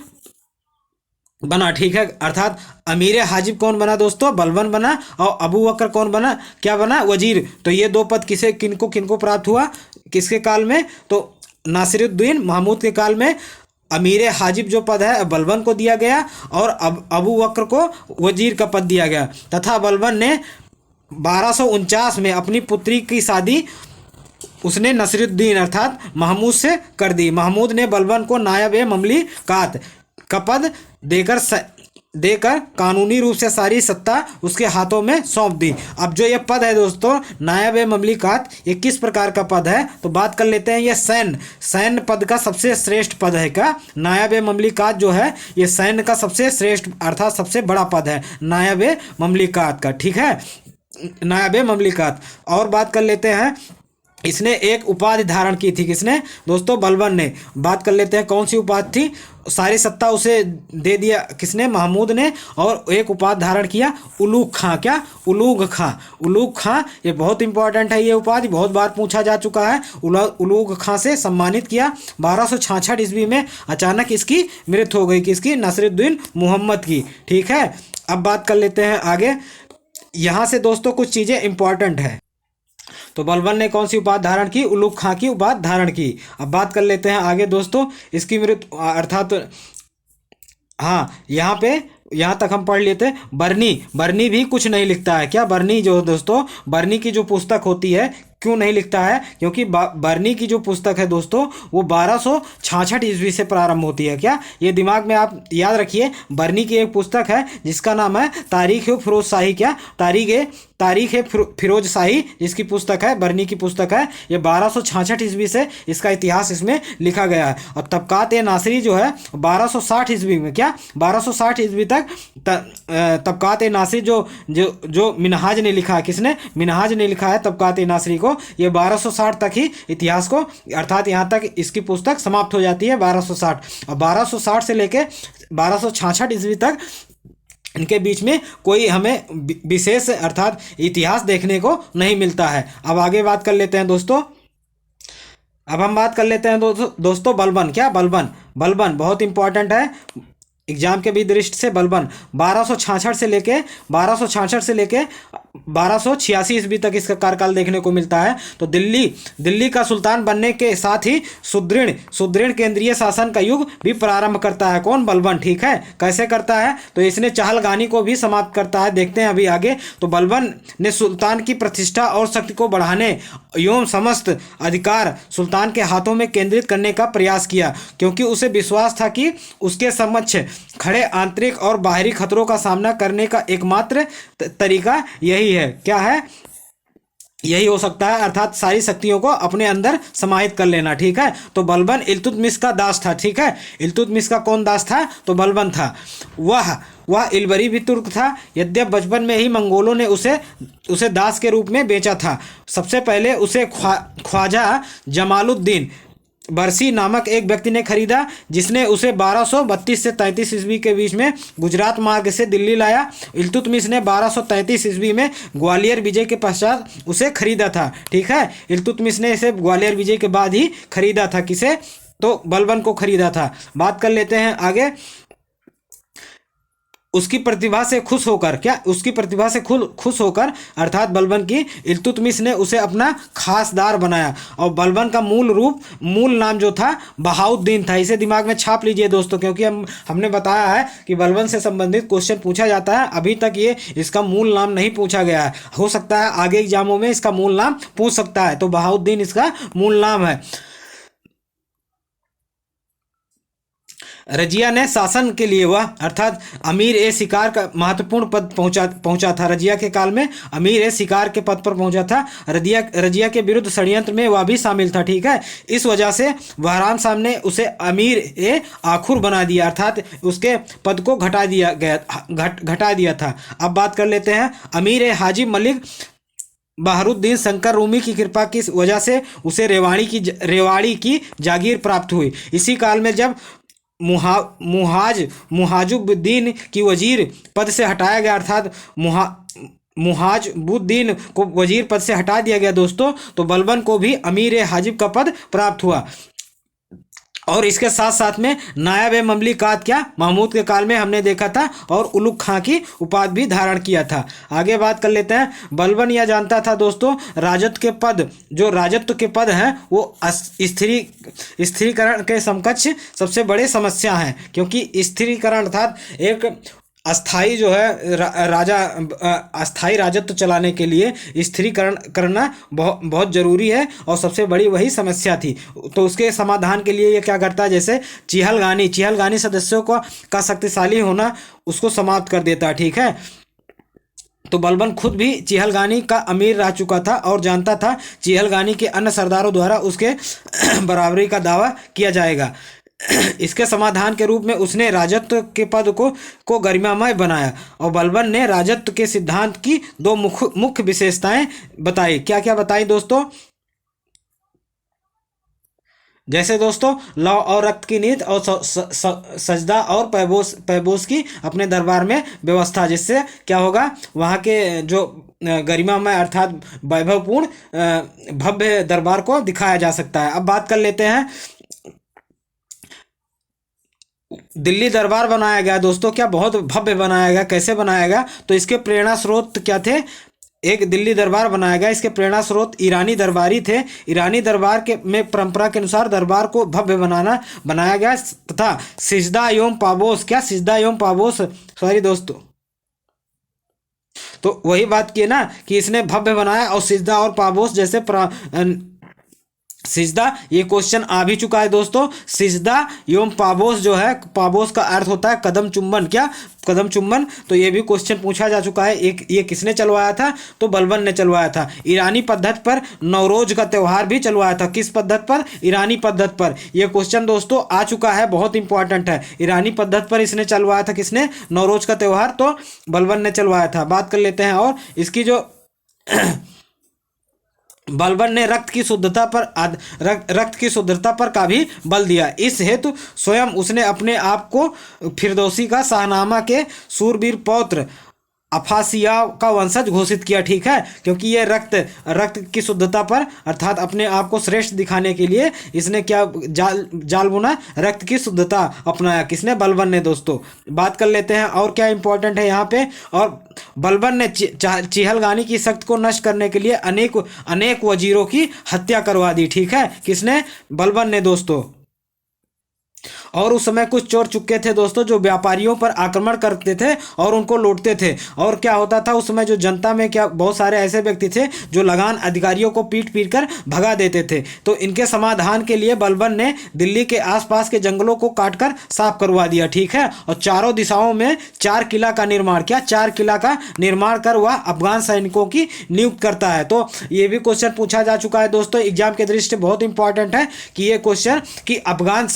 बना, ठीक है। अर्थात अमीर हाजिब कौन बना दोस्तों? बलबन बना। और अबू बकर कौन बना? क्या बना? वजीर। तो ये दो पद किनको प्राप्त हुआ? किसके काल में? तो नासिरुद्दीन महमूद के काल में अमीर हाजिब जो पद है बलबन को दिया गया और अबू बकर को वजीर का पद दिया गया। तथा बलबन ने 1249 में अपनी पुत्री की शादी उसने नसीरुद्दीन अर्थात महमूद से कर दी। महमूद ने बलबन को नायब ए ममलिकात का पद देकर कानूनी रूप से सारी सत्ता उसके हाथों में सौंप दी। अब जो ये पद है दोस्तों नायब ए ममलिकात, ये किस प्रकार का पद है? तो बात कर लेते हैं, ये सैन्य पद का सबसे श्रेष्ठ पद है। क्या? नायब ए ममलिकात जो है ये सैन्य का सबसे श्रेष्ठ अर्थात सबसे बड़ा पद है नायब ए ममलिकात का, ठीक है, नायब ए ममलिकात। और बात कर लेते हैं, इसने एक उपाधि धारण की थी। किसने दोस्तों? बलबन ने। बात कर लेते हैं कौन सी उपाधि थी? सारी सत्ता उसे दे दिया किसने? महमूद ने। और एक उपाधि धारण किया, उलूग खां। क्या? उलूग खां। ये बहुत इंपॉर्टेंट है, ये उपाधि बहुत बार पूछा जा चुका है। उलूग खां से सम्मानित किया। 1266 ईस्वी में अचानक इसकी मृत्यु हो गई। किसकी? नासिरुद्दीन मोहम्मद की, ठीक है। अब बात कर लेते हैं आगे। यहाँ से दोस्तों कुछ चीज़ें इंपॉर्टेंट है। तो बलबन ने कौन सी उपाधि धारण की? उलूग खां की उपाधि धारण की। अब बात कर लेते हैं आगे दोस्तों, इसकी मृत्यु अर्थात हाँ, यहाँ तक हम पढ़ लेते हैं। बर्नी भी कुछ नहीं लिखता है। क्या? बर्नी जो दोस्तों, बर्नी की जो पुस्तक होती है क्यों नहीं लिखता है? क्योंकि बर्नी की जो पुस्तक है दोस्तों वो 1266 ईस्वी से प्रारंभ होती है। क्या? ये दिमाग में आप याद रखिए। बर्नी की एक पुस्तक है जिसका नाम है तारीख फिरोज शाही। क्या? तारीख है फिरोज शाही, जिसकी पुस्तक है, बरनी की पुस्तक है, ये 1266 ईस्वी से इसका इतिहास इसमें लिखा गया है। और तबकात नासिरी जो है 1260 ईस्वी में, क्या 1260 ईस्वी तक तबकात नासिरी जो मिनहाज ने लिखा है, किसने, मिनहाज ने लिखा है तबकात नासिरी को, ये 1260 तक ही इतिहास को, अर्थात यहाँ तक इसकी पुस्तक समाप्त हो जाती है 1260। और 1260 से लेके 1266 ईस्वी तक इनके बीच में कोई हमें विशेष अर्थात इतिहास देखने को नहीं मिलता है। अब आगे बात कर लेते हैं दोस्तों, अब हम बात कर लेते हैं दोस्तों बलबन, क्या बलबन, बलबन बहुत इंपॉर्टेंट है एग्जाम के भी दृष्टि से। बलबन 1266 से लेके 1286 ईस्वी तक इसका कार्यकाल देखने को मिलता है। तो दिल्ली का सुल्तान बनने के साथ ही सुदृढ़ केंद्रीय शासन का युग भी प्रारंभ करता है कौन, बलबन, ठीक है। कैसे करता है, तो इसने चहलगानी को भी समाप्त करता है, देखते हैं अभी आगे। तो बलबन ने सुल्तान की प्रतिष्ठा और शक्ति को बढ़ाने एवं समस्त अधिकार सुल्तान के हाथों में केंद्रित करने का प्रयास किया, क्योंकि उसे विश्वास था कि उसके समक्ष खड़े आंतरिक और बाहरी खतरों का सामना करने का एकमात्र तरीका यही है, क्या है, यही हो सकता है, अर्थात सारी शक्तियों को अपने अंदर समाहित कर लेना, ठीक है। तो बलबन इल्तुतमिश का दास था, ठीक है। इल्तुतमिश का कौन दास था, तो बलबन था। वह इलबरी भी तुर्क था, यद्यप बचपन में ही मंगोलों ने उसे दास के रूप में बेचा था। सबसे पहले उसे ख्वाजा जमालुद्दीन बरसी नामक एक व्यक्ति ने खरीदा, जिसने उसे 1232 से 33 ईस्वी के बीच में गुजरात मार्ग से दिल्ली लाया। इल्तुतमिश ने 1233 ईस्वी में ग्वालियर विजय के पश्चात उसे खरीदा था, ठीक है। इल्तुतमिश ने इसे ग्वालियर विजय के बाद ही खरीदा था, किसे, तो बलबन को खरीदा था। बात कर लेते हैं आगे। उसकी प्रतिभा से खुश होकर, क्या, उसकी प्रतिभा से खुश होकर अर्थात बलबन की, इल्तुतमिश ने उसे अपना खासदार बनाया। और बलबन का मूल नाम जो था बहाउद्दीन था। इसे दिमाग में छाप लीजिए दोस्तों, क्योंकि हमने बताया है कि बलबन से संबंधित क्वेश्चन पूछा जाता है, अभी तक ये इसका मूल नाम नहीं पूछा गया है। हो सकता है आगे एग्जामों में इसका मूल नाम पूछ सकता है, तो बहाउद्दीन इसका मूल नाम है। रजिया ने शासन के लिए वह अर्थात अमीर ए शिकार का महत्वपूर्ण पद पहुंचा था। रजिया के काल में अमीर ए शिकार के पद पर पहुंचा था। रजिया के विरुद्ध षड्यंत्र में वह भी शामिल था, ठीक है। इस वजह से बहराम साहब ने उसे अमीर ए आखुर बना दिया, अर्थात उसके पद को घटा दिया था। अब बात कर लेते हैं अमीर ए हाजी मलिक बहरुद्दीन शंकर रूमी की कृपा की वजह से उसे रेवाड़ी की जागीर प्राप्त हुई। इसी काल में जब मुहाजुद्दीन की वजीर पद से हटाया गया, अर्थात मुहाजुद्दीन को वजीर पद से हटा दिया गया दोस्तों, तो बलबन को भी अमीर हाजिब का पद प्राप्त हुआ। और इसके साथ साथ में नायब ममलिकात, क्या, महमूद के काल में हमने देखा था, और उलुग खां की उपाधि भी धारण किया था। आगे बात कर लेते हैं। बलबन यह जानता था दोस्तों, राजत्व के पद हैं वो स्थिरीकरण के समकक्ष सबसे बड़े समस्या हैं, क्योंकि स्थिरीकरण अर्थात एक अस्थाई जो है अस्थाई राजत्व चलाने के लिए स्थिरीकरण करना बहुत जरूरी है, और सबसे बड़ी वही समस्या थी। तो उसके समाधान के लिए ये क्या करता है, जैसे चिहलगानी सदस्यों का शक्तिशाली होना उसको समाप्त कर देता है, ठीक है। तो बलबन खुद भी चिहलगानी का अमीर रह चुका था और जानता था चिहलगानी के अन्य सरदारों द्वारा उसके बराबरी का दावा किया जाएगा। इसके समाधान के रूप में उसने राजत्व के पद को गरिमामय बनाया, और बलबन ने राजत्व के सिद्धांत की दो मुख्य विशेषताएं बताई। क्या क्या बताई दोस्तों, जैसे दोस्तों लौ और रक्त की नीति, और सजदा और पैबोस की अपने दरबार में व्यवस्था, जिससे क्या होगा, वहाँ के जो गरिमामय अर्थात वैभवपूर्ण भव्य दरबार को दिखाया जा सकता है। अब बात कर लेते हैं, दिल्ली दरबार बनाया गया दोस्तों, क्या बहुत भव्य बनाया गया। कैसे बनाया गया, तो इसके प्रेरणा स्रोत क्या थे, एक दिल्ली दरबार बनाया गया, इसके प्रेरणा स्रोत ईरानी दरबारी थे। ईरानी दरबार के में परंपरा के अनुसार दरबार को भव्य बनाया गया तथा सिजदा एवं पाबोस, क्या, सिजदा एवं पाबोस, सॉरी दोस्तों, तो वही बात की ना कि इसने भव्य बनाया, और सिजदा और पाबोस जैसे सिजदा, ये क्वेश्चन आ भी चुका है दोस्तों। सिजदा एवं पाबोस जो है, पाबोस का अर्थ होता है कदम चुम्बन, क्या कदम चुम्बन। तो ये भी क्वेश्चन पूछा जा चुका है। एक ये किसने चलवाया था, तो बलबन ने चलवाया था। ईरानी पद्धति पर नवरोज का त्यौहार भी चलवाया था। किस पद्धति पर, ईरानी पद्धति पर। यह क्वेश्चन दोस्तों आ चुका है, बहुत इंपॉर्टेंट है। ईरानी पद्धति पर इसने चलवाया था, किसने, नवरोज का त्यौहार, तो बलबन ने चलवाया था। बात कर लेते हैं और इसकी जो बलबन ने रक्त की शुद्धता पर रक्त की शुद्धता पर का भी बल दिया। इस हेतु स्वयं उसने अपने आप को फिरदौसी का शाहनामा के सूरबीर पौत्र अफासिया का वंशज घोषित किया। ठीक है, क्योंकि ये रक्त की शुद्धता पर अर्थात अपने आप को श्रेष्ठ दिखाने के लिए इसने क्या जाल बुना, रक्त की शुद्धता अपनाया। किसने, बलबन ने दोस्तों। बात कर लेते हैं और क्या इंपॉर्टेंट है यहाँ पे। और बलबन ने चिहलगानी की सख्त को नष्ट करने के लिए अनेक वजीरों की हत्या करवा दी। ठीक है, किसने, बलबन ने दोस्तों। और उस समय कुछ चोर चुक्के थे दोस्तों, जो व्यापारियों पर आक्रमण करते थे और उनको लूटते थे। और क्या होता था उस समय, जो जनता में क्या बहुत सारे ऐसे व्यक्ति थे जो लगान अधिकारियों को पीट पीट कर भगा देते थे। तो इनके समाधान के लिए बलबन ने दिल्ली के आसपास के जंगलों को काटकर साफ करवा दिया। ठीक है, और चारों दिशाओं में 4 किला का निर्माण, क्या 4 किला का निर्माण कर वह अफगान सैनिकों की नियुक्त करता है। तो ये भी क्वेश्चन पूछा जा चुका है दोस्तों, एग्जाम के दृष्टि से बहुत इंपॉर्टेंट है कि ये क्वेश्चन कि अफगान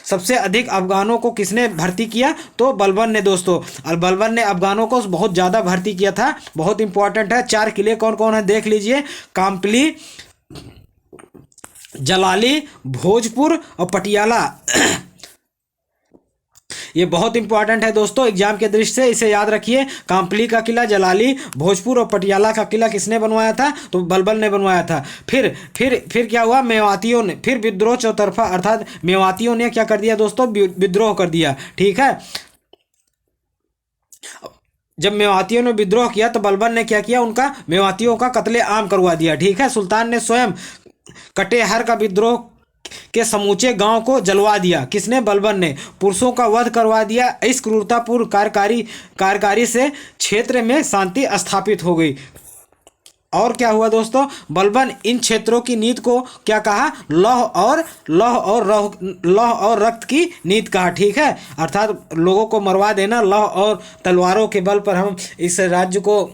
सबसे अधिक अफगानों को किसने भर्ती किया, तो बलबन ने दोस्तों। और बलबन ने अफगानों को बहुत ज़्यादा भर्ती किया था, बहुत इंपॉर्टेंट है। 4 किले कौन कौन है देख लीजिए, काम्पली, जलाली, भोजपुर और पटियाला। ये बहुत इंपॉर्टेंट है दोस्तों एग्जाम के दृष्टि से, इसे याद रखिए। काम्पली का किला, जलाली, भोजपुर और पटियाला का किला किसने बनवाया था, तो बलबन ने बनवाया था। फिर क्या हुआ, मेवातियों ने फिर विद्रोह चौतरफा, अर्थात मेवातियों ने क्या कर दिया दोस्तों, विद्रोह कर दिया। ठीक है, जब मेवातियों ने विद्रोह किया तो बलबन ने क्या किया, उनका मेवातियों का कत्ले आम करवा दिया। ठीक है, सुल्तान ने स्वयं कटेहर का विद्रोह के समूचे गांव को जलवा दिया। किसने, बलबन ने। पुरुषों का वध करवा दिया। इस क्रूरतापूर्ण कार्यकारी से क्षेत्र में शांति स्थापित हो गई। और क्या हुआ दोस्तों, बलबन इन क्षेत्रों की नीति को क्या कहा, लौह और रक्त की नीति कहा। ठीक है, अर्थात लोगों को मरवा देना, लौह और तलवारों के बल पर हम इस राज्य को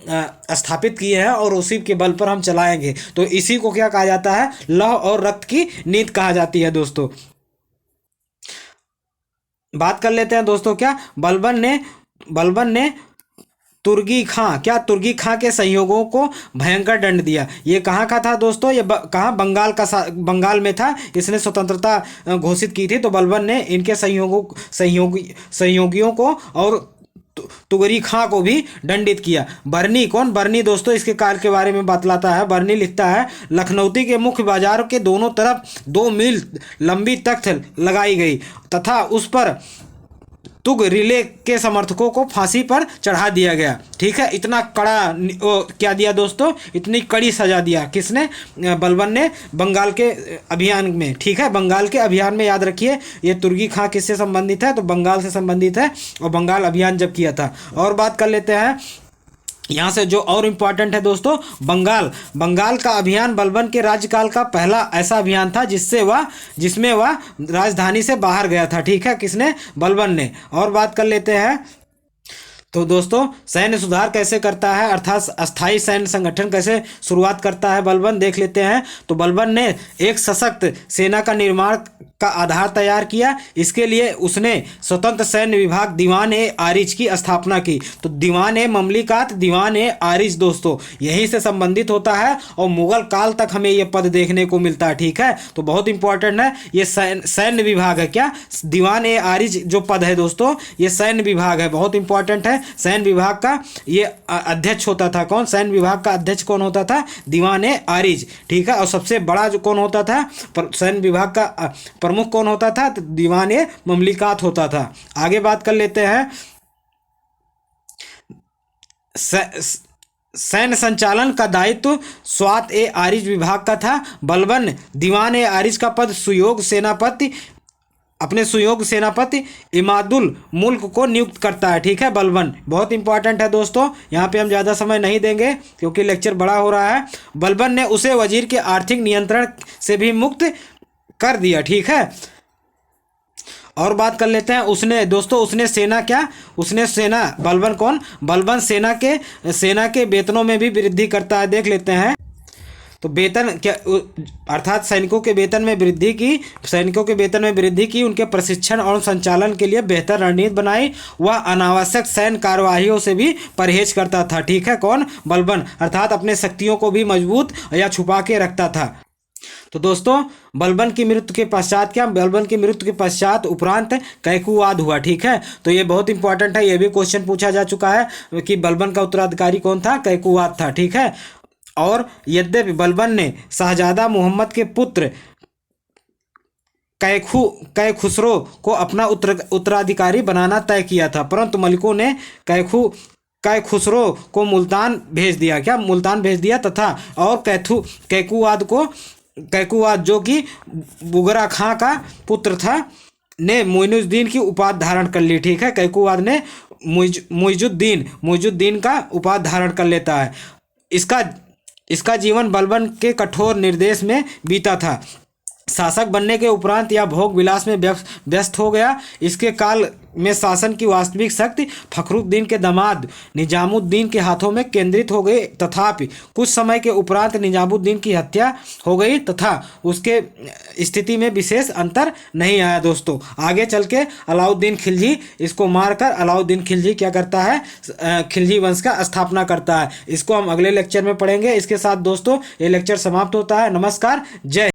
स्थापित किए हैं और उसी के बल पर हम चलाएंगे। तो इसी को क्या कहा जाता है, लौह और रक्त की नीति कहा जाती है दोस्तों। बात कर लेते हैं दोस्तों, क्या बलबन ने तुर्गी खां के सहयोगों को भयंकर दंड दिया। ये कहाँ का था दोस्तों, ये कहाँ, बंगाल में था। इसने स्वतंत्रता घोषित की थी। तो बलबन ने इनके सहयोगियों को और तुगरी खां को भी दंडित किया। बरनी दोस्तों इसके काल के बारे में बतलाता है। बरनी लिखता है, लखनऊती के मुख्य बाजार के दोनों तरफ 2 मील लंबी तख्त लगाई गई तथा उस पर तुग रिले के समर्थकों को फांसी पर चढ़ा दिया गया। ठीक है, इतना कड़ा क्या दिया दोस्तों, इतनी कड़ी सजा दिया। किसने, बलबन ने, बंगाल के अभियान में। ठीक है, बंगाल के अभियान में याद रखिए, ये तुर्गी खां किससे संबंधित है, तो बंगाल से संबंधित है, और बंगाल अभियान जब किया था। और बात कर लेते हैं यहाँ से जो और इम्पॉर्टेंट है दोस्तों, बंगाल का अभियान बलबन के राज्यकाल का पहला ऐसा अभियान था जिसमें वह राजधानी से बाहर गया था। ठीक है, किसने, बलबन ने। और बात कर लेते हैं तो दोस्तों, सैन्य सुधार कैसे करता है, अर्थात अस्थाई सैन्य संगठन कैसे शुरुआत करता है बलबन, देख लेते हैं। तो बलबन ने एक सशक्त सेना का निर्माण का आधार तैयार किया। इसके लिए उसने स्वतंत्र सैन्य विभाग दीवान-ए-आरिज की स्थापना की। तो दीवान-ए-ममलिकात, दीवान-ए-आरिज दोस्तों यहीं से संबंधित होता है और मुगल काल तक हमें यह पद देखने को मिलता है। ठीक है, तो बहुत इंपॉर्टेंट है, ये सैन्य विभाग है। क्या, दीवान-ए-आरिज जो पद है दोस्तों, ये सैन्य विभाग है, बहुत इंपॉर्टेंट है। सैन्य विभाग का ये अध्यक्ष होता था कौन, सैन्य विभाग का अध्यक्ष कौन होता था, दीवान-ए-आरिज। ठीक है, और सबसे बड़ा जो कौन होता था, सैन्य विभाग का प्रमुख कौन होता था, तो दीवान-ए-ममलिकात होता था। आगे बात कर लेते हैं, सैन्य संचालन का दायित्व स्वात-ए-आरिज विभाग का था। बलबन दीवान-ए-आरिज का पद सुयोग सेनापति अपने सुयोग्य सेनापति इमादुल मुल्क को नियुक्त करता है। ठीक है, बलबन बहुत इंपॉर्टेंट है दोस्तों, यहाँ पे हम ज़्यादा समय नहीं देंगे क्योंकि लेक्चर बड़ा हो रहा है। बलबन ने उसे वजीर के आर्थिक नियंत्रण से भी मुक्त कर दिया। ठीक है, और बात कर लेते हैं उसने दोस्तों, उसने सेना क्या, उसने सेना, बलबन कौन, बलबन सेना के वेतनों में भी वृद्धि करता है। देख लेते हैं तो वेतन क्या, अर्थात सैनिकों के वेतन में वृद्धि की, उनके प्रशिक्षण और संचालन के लिए बेहतर रणनीति बनाई। वह अनावश्यक सैन्य कार्यवाहियों से भी परहेज करता था। ठीक है, कौन, बलबन, अर्थात अपने शक्तियों को भी मजबूत या छुपा के रखता था। तो दोस्तों बलबन की मृत्यु के पश्चात क्या, बलबन की मृत्यु के पश्चात उपरांत कैकुवाद हुआ। ठीक है, तो ये बहुत इंपॉर्टेंट है, ये भी क्वेश्चन पूछा जा चुका है कि बलबन का उत्तराधिकारी कौन था, कैकुवाद था। ठीक है, और यद्यपि बलबन ने शाहजादा मोहम्मद के पुत्र कैखुसरो को अपना उत्तराधिकारी बनाना तय किया था, परंतु मलिकों ने कैखुसरो को मुल्तान भेज दिया, क्या, मुल्तान भेज दिया तथा और कैकुवाद जो कि बुगरा खां का पुत्र था ने मुइनुद्दीन की उपाधि धारण कर ली। ठीक है, कैकुवाद ने मुइजुद्दीन का उपाधि धारण कर लेता है। इसका जीवन बलबन के कठोर निर्देश में बीता था। शासक बनने के उपरांत यह भोग विलास में व्यस्त हो गया। इसके काल में शासन की वास्तविक शक्ति फखरुद्दीन के दामाद निजामुद्दीन के हाथों में केंद्रित हो गई। तथापि कुछ समय के उपरांत निजामुद्दीन की हत्या हो गई तथा उसके स्थिति में विशेष अंतर नहीं आया। दोस्तों आगे चल के अलाउद्दीन खिलजी, इसको मारकर अलाउद्दीन खिलजी क्या करता है, खिलजी वंश का स्थापना करता है। इसको हम अगले लेक्चर में पढ़ेंगे। इसके साथ दोस्तों ये लेक्चर समाप्त होता है। नमस्कार, जय।